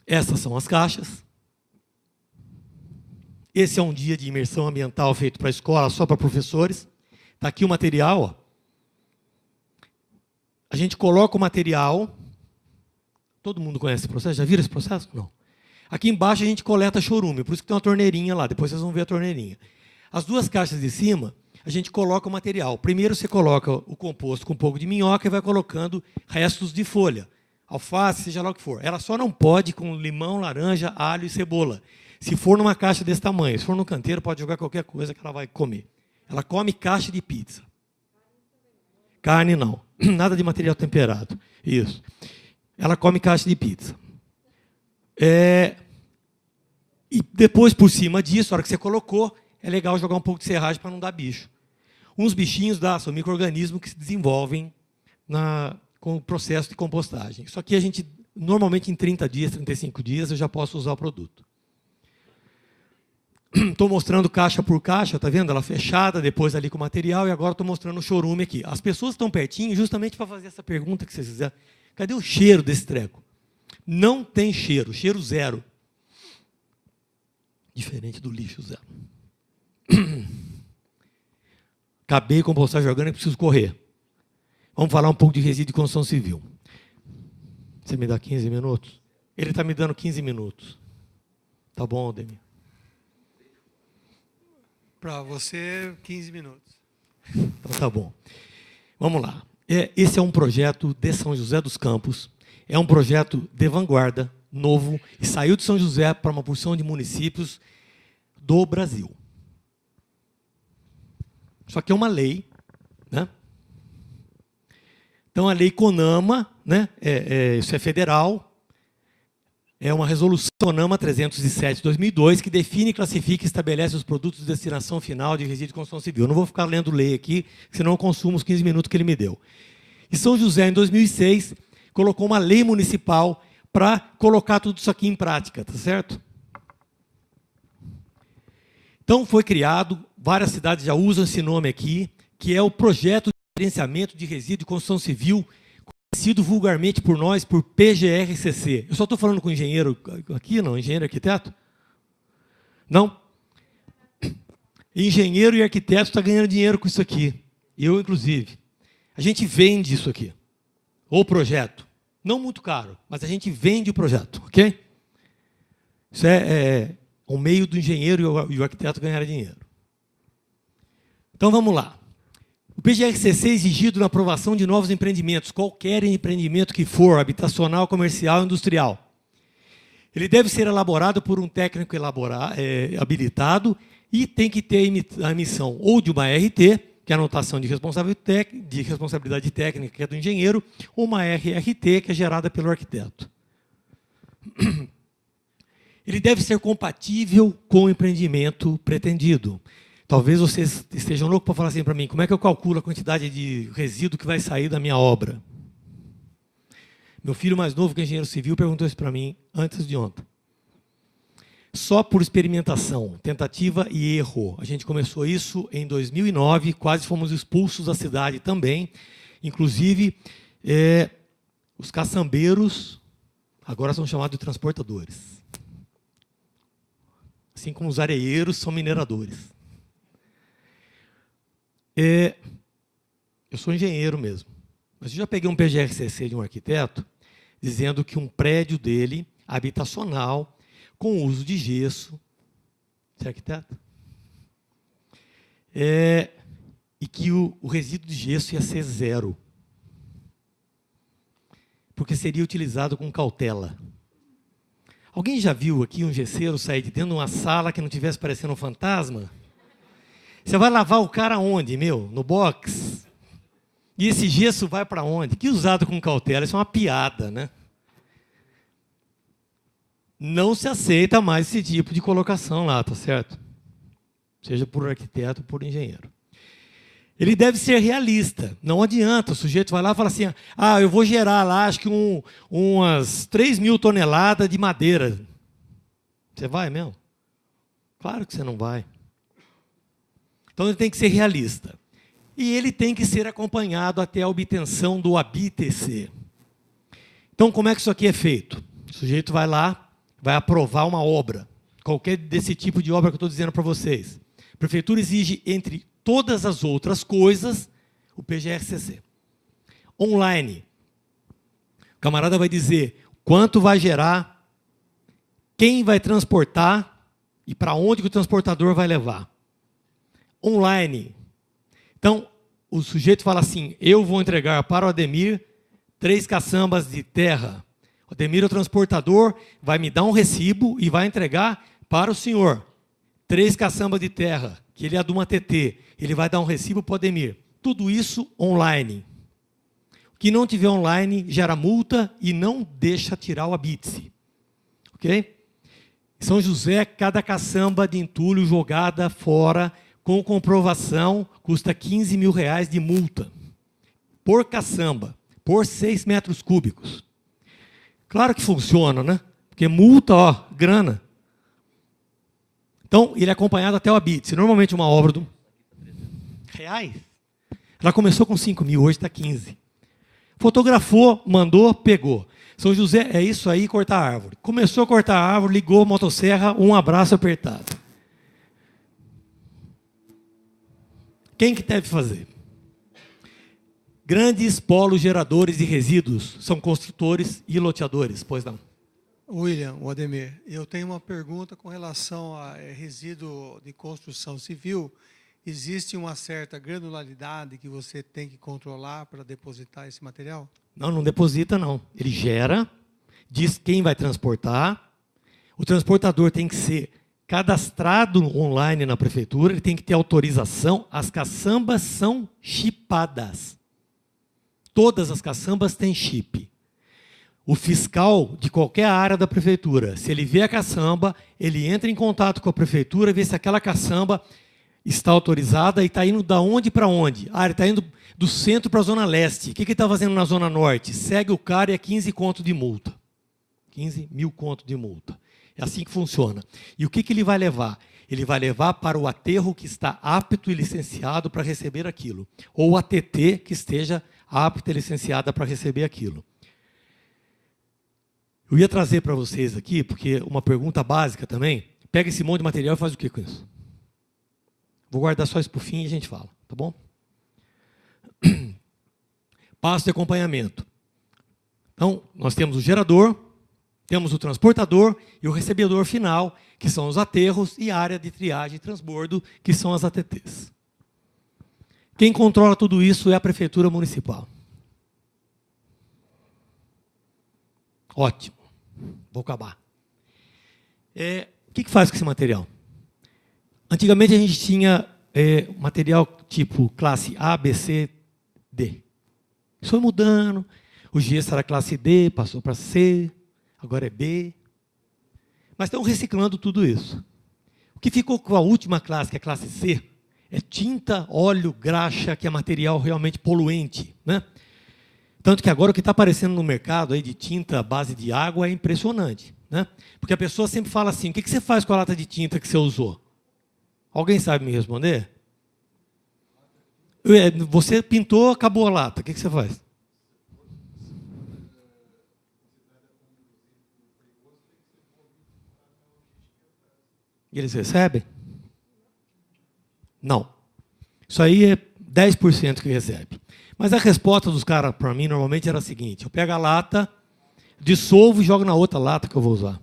Essas são as caixas. Esse é um dia de imersão ambiental feito para a escola, só para professores. Está aqui o material. Ó. A gente coloca o material. Todo mundo conhece esse processo? Já viram esse processo? Não. Aqui embaixo a gente coleta chorume, por isso que tem uma torneirinha lá. Depois vocês vão ver a torneirinha. As 2 caixas de cima, a gente coloca o material. Primeiro você coloca o composto com um pouco de minhoca e vai colocando restos de folha. Alface, seja lá o que for. Ela só não pode com limão, laranja, alho e cebola. Se for numa caixa desse tamanho, se for no canteiro, pode jogar qualquer coisa que ela vai comer. Ela come caixa de pizza. Carne não. Nada de material temperado. Isso. Ela come caixa de pizza. E depois, por cima disso, a hora que você colocou, é legal jogar um pouco de serragem para não dar bicho. Uns bichinhos são micro-organismos que se desenvolvem com o processo de compostagem. Isso aqui a gente, normalmente em 30 dias, 35 dias, eu já posso usar o produto. Estou mostrando caixa por caixa, está vendo? Ela fechada, depois ali com o material, e agora estou mostrando o chorume aqui. As pessoas estão pertinho justamente para fazer essa pergunta que vocês fizeram. Cadê o cheiro desse treco? Não tem cheiro, cheiro zero. Diferente do lixo zero. Acabei com compostagem orgânica, preciso correr. Vamos falar um pouco de resíduo de construção civil. Você me dá 15 minutos? Ele está me dando 15 minutos. Tá bom, Ademir? Para você, 15 minutos. Então tá bom. Vamos lá. Esse é um projeto de São José dos Campos. É um projeto de vanguarda, novo, e saiu de São José para uma porção de municípios do Brasil. Isso aqui é uma lei, né? Então, a lei CONAMA, né? Isso é federal, é uma resolução CONAMA 307/2002, que define, classifica e estabelece os produtos de destinação final de resíduo de construção civil. Eu não vou ficar lendo lei aqui, senão eu consumo os 15 minutos que ele me deu. E São José, em 2006, colocou uma lei municipal para colocar tudo isso aqui em prática, tá certo? Então, foi criado, várias cidades já usam esse nome aqui, que é o Projeto de Gerenciamento de Resíduo de Construção Civil, conhecido vulgarmente por nós por PGRCC. Eu só estou falando com o engenheiro aqui, não? Engenheiro e arquiteto? Não? Engenheiro e arquiteto está ganhando dinheiro com isso aqui. Eu, inclusive. A gente vende isso aqui. O projeto. Não muito caro, mas a gente vende o projeto, ok? Isso é um meio do engenheiro e o arquiteto ganhar dinheiro. Então, vamos lá. O PGRCC é exigido na aprovação de novos empreendimentos, qualquer empreendimento que for, habitacional, comercial, industrial. Ele deve ser elaborado por um técnico habilitado e tem que ter a emissão ou de uma RT, que é a anotação de responsabilidade técnica, que é do engenheiro, ou uma RRT, que é gerada pelo arquiteto. Ele deve ser compatível com o empreendimento pretendido. Talvez vocês estejam loucos para falar assim para mim, como é que eu calculo a quantidade de resíduo que vai sair da minha obra? Meu filho mais novo, que é engenheiro civil, perguntou isso para mim antes de ontem. Só por experimentação, tentativa e erro. A gente começou isso em 2009, quase fomos expulsos da cidade também. Inclusive, os caçambeiros agora são chamados de transportadores. Assim como os areieiros são mineradores. Eu sou engenheiro mesmo, mas eu já peguei um PGRCC de um arquiteto dizendo que um prédio dele, habitacional, com uso de gesso, você é arquiteto? e que o resíduo de gesso ia ser 0. Porque seria utilizado com cautela. Alguém já viu aqui um gesseiro sair de dentro de uma sala que não tivesse parecendo um fantasma? Você vai lavar o cara onde, meu? No box? E esse gesso vai para onde? Que usado com cautela, isso é uma piada, né? Não se aceita mais esse tipo de colocação lá, tá certo? Seja por arquiteto ou por engenheiro. Ele deve ser realista. Não adianta, o sujeito vai lá e fala assim, eu vou gerar lá, acho que umas 3.000 toneladas de madeira. Você vai mesmo? Claro que você não vai. Então ele tem que ser realista. E ele tem que ser acompanhado até a obtenção do ABI-TC. Então, como é que isso aqui é feito? O sujeito vai lá, vai aprovar uma obra. Qualquer desse tipo de obra que eu estou dizendo para vocês. A prefeitura exige, entre todas as outras coisas, o PGR-CC. Online. O camarada vai dizer quanto vai gerar, quem vai transportar e para onde que o transportador vai levar. Online. Então, o sujeito fala assim, eu vou entregar para o Ademir 3 caçambas de terra. O Ademir, o transportador, vai me dar um recibo e vai entregar para o senhor 3 caçambas de terra, que ele é de uma TT. Ele vai dar um recibo para o Ademir. Tudo isso online. O que não tiver online gera multa e não deixa tirar o ABITSE. Ok? Em São José, cada caçamba de entulho jogada fora com comprovação custa R$15.000 de multa. Por caçamba, por 6 metros cúbicos. Claro que funciona, né? Porque multa, grana. Então, ele é acompanhado até o ABITSE. Normalmente uma obra do reais. Ela começou com 5.000, hoje está 15. Fotografou, mandou, pegou. São José, é isso aí, cortar árvore. Começou a cortar a árvore, ligou a motosserra, um abraço apertado. Quem que deve fazer? Grandes polos geradores de resíduos são construtores e loteadores, pois não? William, Ademir, eu tenho uma pergunta com relação a resíduo de construção civil. Existe uma certa granularidade que você tem que controlar para depositar esse material? Não, não deposita, não. Ele gera, diz quem vai transportar. O transportador tem que ser cadastrado online na prefeitura, ele tem que ter autorização. As caçambas são chipadas. Todas as caçambas têm chip. O fiscal de qualquer área da prefeitura, se ele vê a caçamba, ele entra em contato com a prefeitura, vê se aquela caçamba está autorizada e está indo da onde para onde. Ele está indo do centro para a zona leste. O que ele está fazendo na zona norte? Segue o cara e é 15 conto de multa. 15.000 conto de multa. É assim que funciona. E o que ele vai levar? Ele vai levar para o aterro que está apto e licenciado para receber aquilo. Ou a TT que esteja apta e licenciada para receber aquilo. Eu ia trazer para vocês aqui, porque uma pergunta básica também, pega esse monte de material e faz o que com isso? Vou guardar só isso para o fim e a gente fala, tá bom? Passo de acompanhamento. Então, nós temos o gerador, temos o transportador e o recebedor final, que são os aterros, e a área de triagem e transbordo, que são as ATTs. Quem controla tudo isso é a Prefeitura Municipal. Ótimo. Vou acabar. O que faz com esse material? Antigamente a gente tinha material tipo classe A, B, C, D. Isso foi mudando. O gesso era classe D, passou para C, agora é B. Mas estão reciclando tudo isso. O que ficou com a última classe, que é a classe C, é tinta, óleo, graxa, que é material realmente poluente, né? Tanto que agora o que está aparecendo no mercado aí de tinta à base de água é impressionante, né? Porque a pessoa sempre fala assim, o que você faz com a lata de tinta que você usou? Alguém sabe me responder? Você pintou, acabou a lata, o que você faz? E eles recebem? Não. Isso aí é 10% que recebe. Mas a resposta dos caras para mim normalmente era a seguinte: eu pego a lata, dissolvo e jogo na outra lata que eu vou usar.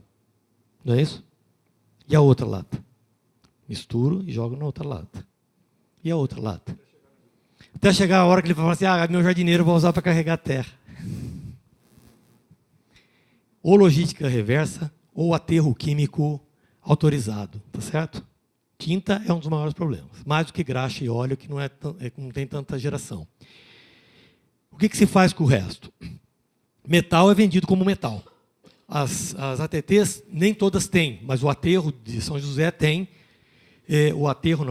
Não é isso? E a outra lata? Misturo e jogo na outra lata. E a outra lata? Até chegar a hora que ele vai falar assim, meu jardineiro vai usar para carregar terra. Ou logística reversa, ou aterro químico autorizado, tá certo? Tinta é um dos maiores problemas, mais do que graxa e óleo, que não tem tanta geração. O que se faz com o resto? Metal é vendido como metal. As ATTs nem todas têm, mas o aterro de São José tem. Um aterro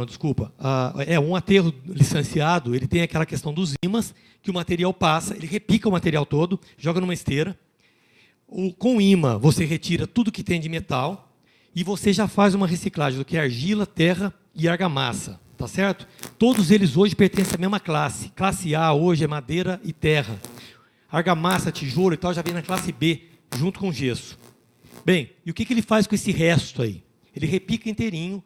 licenciado, ele tem aquela questão dos ímãs, que o material passa, ele repica o material todo, joga numa esteira. Com imã, você retira tudo que tem de metal e você já faz uma reciclagem do que é argila, terra e argamassa, tá certo? Todos eles hoje pertencem à mesma classe. Classe A hoje é madeira e terra. Argamassa, tijolo e tal já vem na classe B, junto com gesso. Bem, e o que ele faz com esse resto aí? Ele repica inteirinho.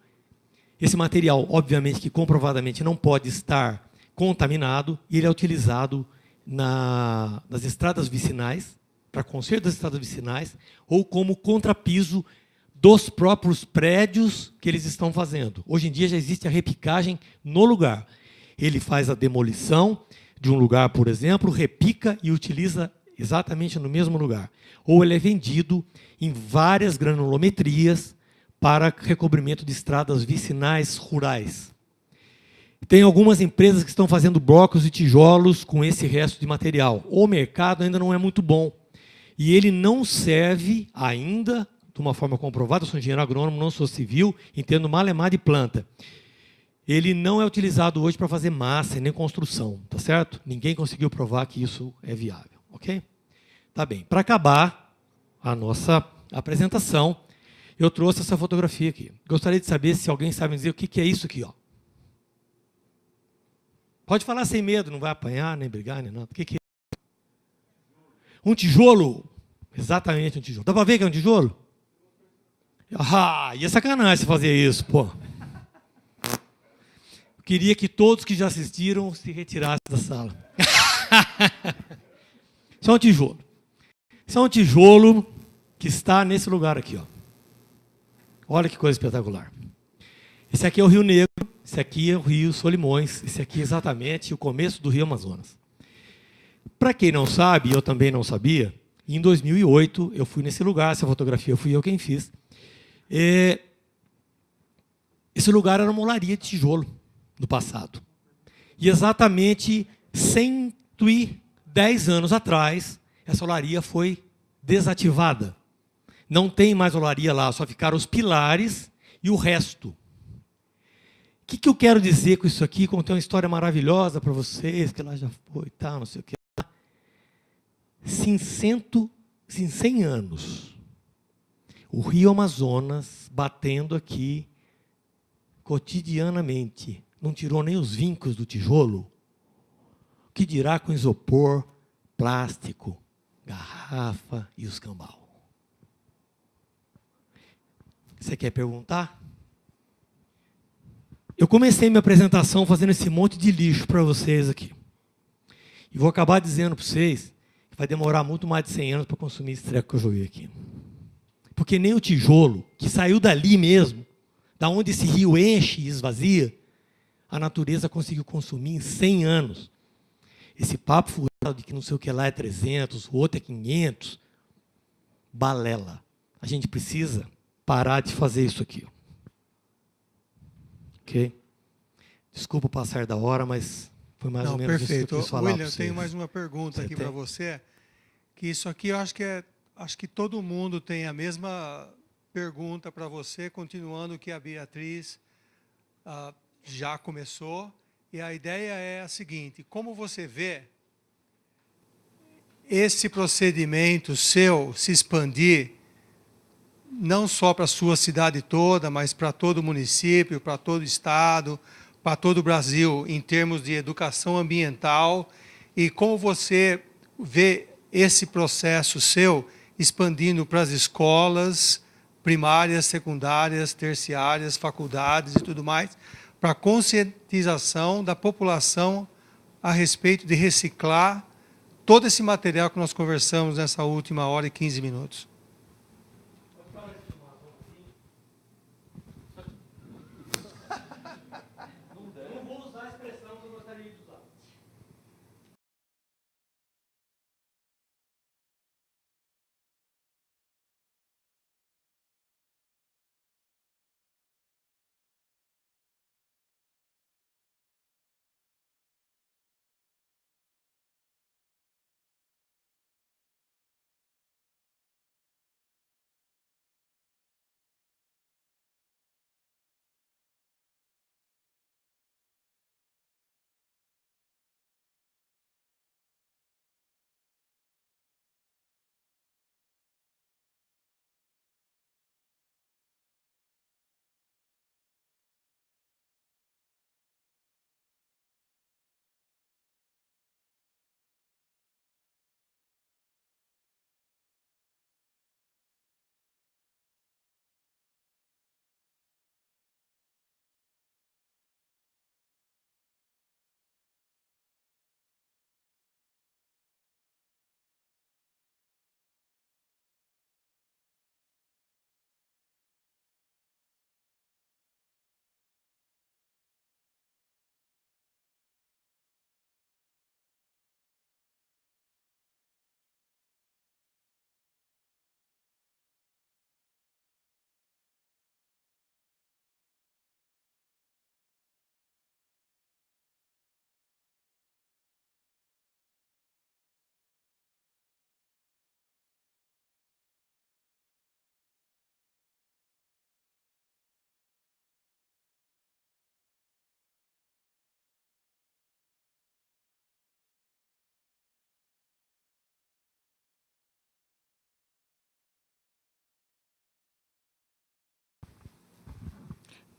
Esse material, obviamente, que comprovadamente não pode estar contaminado, e ele é utilizado nas estradas vicinais, para conserto das estradas vicinais, ou como contrapiso dos próprios prédios que eles estão fazendo. Hoje em dia já existe a repicagem no lugar. Ele faz a demolição de um lugar, por exemplo, repica e utiliza exatamente no mesmo lugar. Ou ele é vendido em várias granulometrias para recobrimento de estradas vicinais rurais. Tem algumas empresas que estão fazendo blocos e tijolos com esse resto de material. O mercado ainda não é muito bom. E ele não serve ainda, de uma forma comprovada, eu sou engenheiro agrônomo, não sou civil, entendo malemar de planta. Ele não é utilizado hoje para fazer massa e nem construção, tá certo? Ninguém conseguiu provar que isso é viável, ok? Tá bem. Para acabar a nossa apresentação, eu trouxe essa fotografia aqui. Gostaria de saber se alguém sabe dizer o que é isso aqui, ó. Pode falar sem medo, não vai apanhar, nem brigar, nem nada. O que é? Um tijolo? Exatamente um tijolo. Dá para ver que é um tijolo? E é sacanagem você fazer isso, pô. Eu queria que todos que já assistiram se retirassem da sala. Isso é um tijolo. Isso é um tijolo que está nesse lugar aqui, ó. Olha que coisa espetacular. Esse aqui é o Rio Negro, esse aqui é o Rio Solimões, esse aqui é exatamente o começo do Rio Amazonas. Para quem não sabe, eu também não sabia, em 2008 eu fui nesse lugar, essa fotografia fui eu quem fiz. Esse lugar era uma olaria de tijolo no passado. E exatamente 110 anos atrás, essa olaria foi desativada. Não tem mais olaria lá, só ficaram os pilares e o resto. O que eu quero dizer com isso aqui? Contei uma história maravilhosa para vocês, que lá já foi e tal, não sei o que. Se em 100 anos, o Rio Amazonas, batendo aqui, cotidianamente, não tirou nem os vincos do tijolo, o que dirá com isopor, plástico, garrafa e os cambal? Você quer perguntar? Eu comecei minha apresentação fazendo esse monte de lixo para vocês aqui. E vou acabar dizendo para vocês que vai demorar muito mais de 100 anos para consumir esse treco que eu joguei aqui. Porque nem o tijolo, que saiu dali mesmo, da onde esse rio enche e esvazia, a natureza conseguiu consumir em 100 anos. Esse papo furado de que não sei o que lá é 300, o outro é 500, balela. A gente precisa parar de fazer isso aqui. Ok? Desculpa o passar da hora, mas foi mais ou menos perfeito. Isso que eu quis falar. William, eu tenho mais uma pergunta aqui para você. Que isso aqui eu acho que todo mundo tem a mesma pergunta para você, continuando o que a Beatriz já começou. E a ideia é a seguinte: como você vê esse procedimento seu se expandir, não só para a sua cidade toda, mas para todo o município, para todo o estado, para todo o Brasil, em termos de educação ambiental, e como você vê esse processo seu expandindo para as escolas primárias, secundárias, terciárias, faculdades e tudo mais, para a conscientização da população a respeito de reciclar todo esse material que nós conversamos nessa última hora e 15 minutos.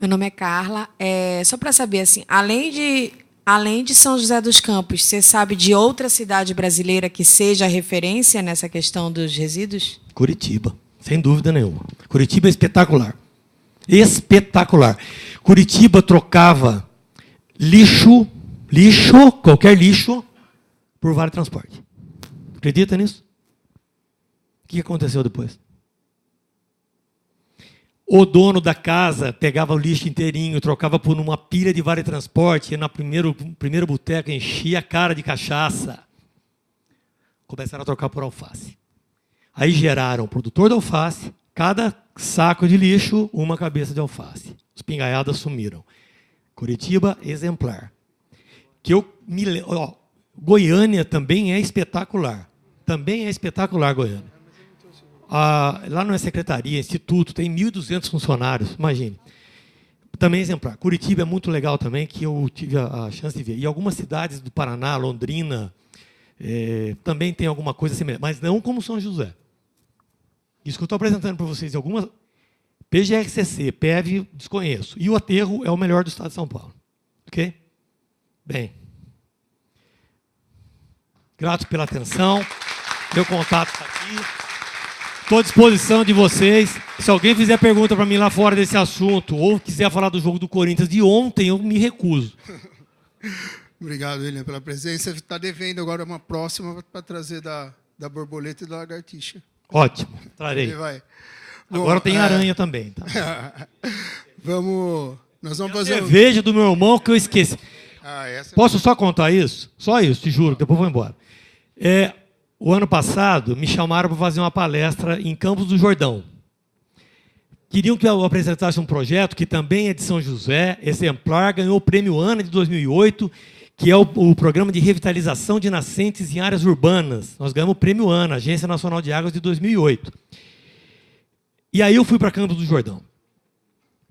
Meu nome é Carla. Só para saber, assim, além de São José dos Campos, você sabe de outra cidade brasileira que seja referência nessa questão dos resíduos? Curitiba, sem dúvida nenhuma. Curitiba é espetacular. Espetacular. Curitiba trocava lixo, qualquer lixo, por vale transporte. Acredita nisso? O que aconteceu depois? O dono da casa pegava o lixo inteirinho, trocava por uma pilha de vale transporte, ia na primeiro boteco, enchia a cara de cachaça. Começaram a trocar por alface. Aí geraram o produtor de alface, cada saco de lixo, uma cabeça de alface. Os pingaiadas sumiram. Curitiba, exemplar. Goiânia também é espetacular. Também é espetacular, Goiânia. Lá na secretaria, instituto, tem 1.200 funcionários, imagine. Também exemplar. Curitiba é muito legal também, que eu tive a chance de ver. E algumas cidades do Paraná, Londrina, também tem alguma coisa semelhante, mas não como São José. Isso que eu estou apresentando para vocês, algumas... PGRCC, PEV, desconheço. E o aterro é o melhor do estado de São Paulo. Ok? Bem. Grato pela atenção. Meu contato está aqui. Estou à disposição de vocês. Se alguém fizer pergunta para mim lá fora desse assunto, ou quiser falar do jogo do Corinthians de ontem, eu me recuso. Obrigado, William, pela presença. Está devendo agora uma próxima para trazer da borboleta e da lagartixa. Ótimo, trarei. Agora tem aranha também. Tá? Nós vamos fazer cerveja do meu irmão que eu esqueci. Posso só contar isso? Só isso, te juro, depois vou embora. O ano passado, me chamaram para fazer uma palestra em Campos do Jordão. Queriam que eu apresentasse um projeto que também é de São José, exemplar, ganhou o Prêmio ANA de 2008, que é o Programa de Revitalização de Nascentes em Áreas Urbanas. Nós ganhamos o Prêmio ANA, Agência Nacional de Águas, de 2008. E aí eu fui para Campos do Jordão.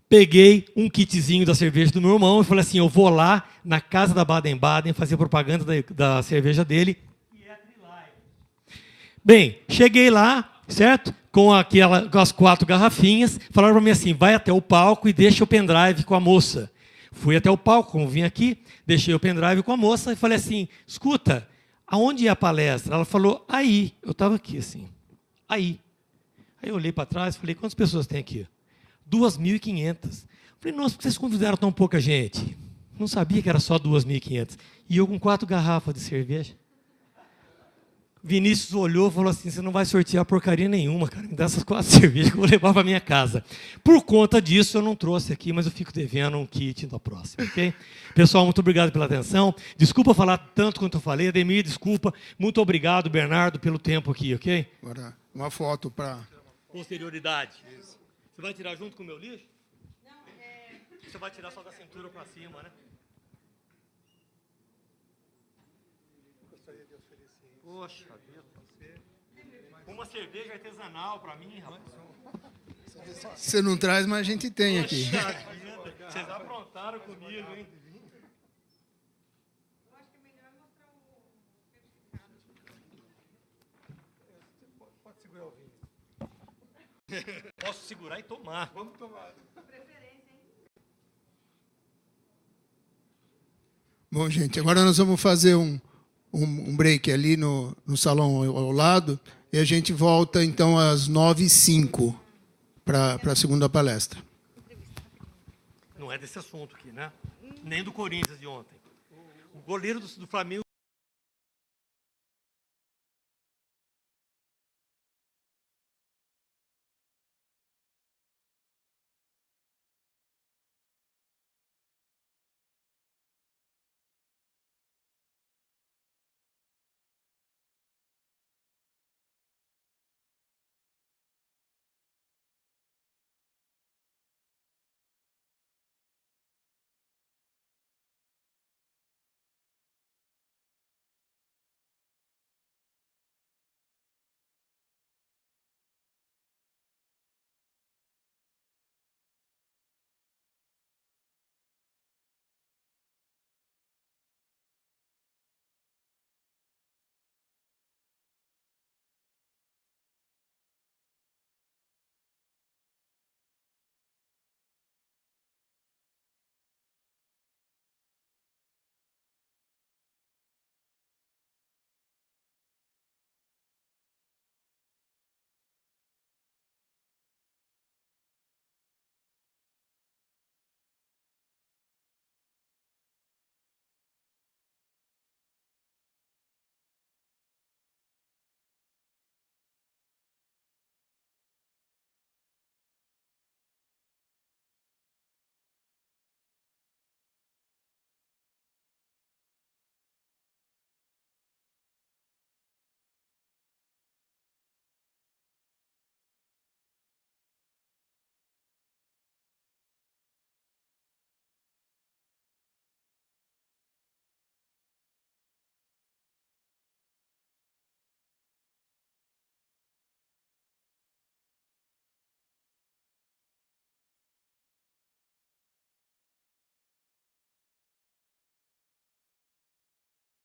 Peguei um kitzinho da cerveja do meu irmão e falei assim, eu vou lá na casa da Baden-Baden fazer propaganda da cerveja dele. Bem, cheguei lá, certo? Com as 4 garrafinhas, falaram para mim assim, vai até o palco e deixa o pendrive com a moça. Fui até o palco, como vim aqui, deixei o pendrive com a moça e falei assim, escuta, aonde é a palestra? Ela falou, aí. Eu estava aqui, assim, aí. Aí eu olhei para trás e falei, quantas pessoas tem aqui? 2.500. Falei, nossa, por que vocês convidaram tão pouca gente? Não sabia que era só 2.500. E eu com 4 garrafas de cerveja. Vinícius olhou e falou assim, você não vai sortear porcaria nenhuma, cara. Me dá essas 4 cervejas que eu vou levar para minha casa. Por conta disso, eu não trouxe aqui, mas eu fico devendo um kit da próxima, ok? Pessoal, muito obrigado pela atenção. Desculpa falar tanto quanto eu falei. Ademir, desculpa. Muito obrigado, Bernardo, pelo tempo aqui, ok? Agora, uma foto para... Posterioridade. Isso. Você vai tirar junto com o meu lixo? Não, Você vai tirar só da cintura para cima, né? Poxa vida, uma cerveja artesanal para mim, rapaz. Você não traz, mas a gente tem aqui. Poxa vida, vocês aprontaram comigo, hein? Posso segurar e tomar. Vamos tomar. Bom, gente, agora nós vamos fazer um break ali no salão ao lado e a gente volta, então, às 9h05 para a segunda palestra. Não é desse assunto aqui, né? Nem do Corinthians de ontem. O goleiro do Flamengo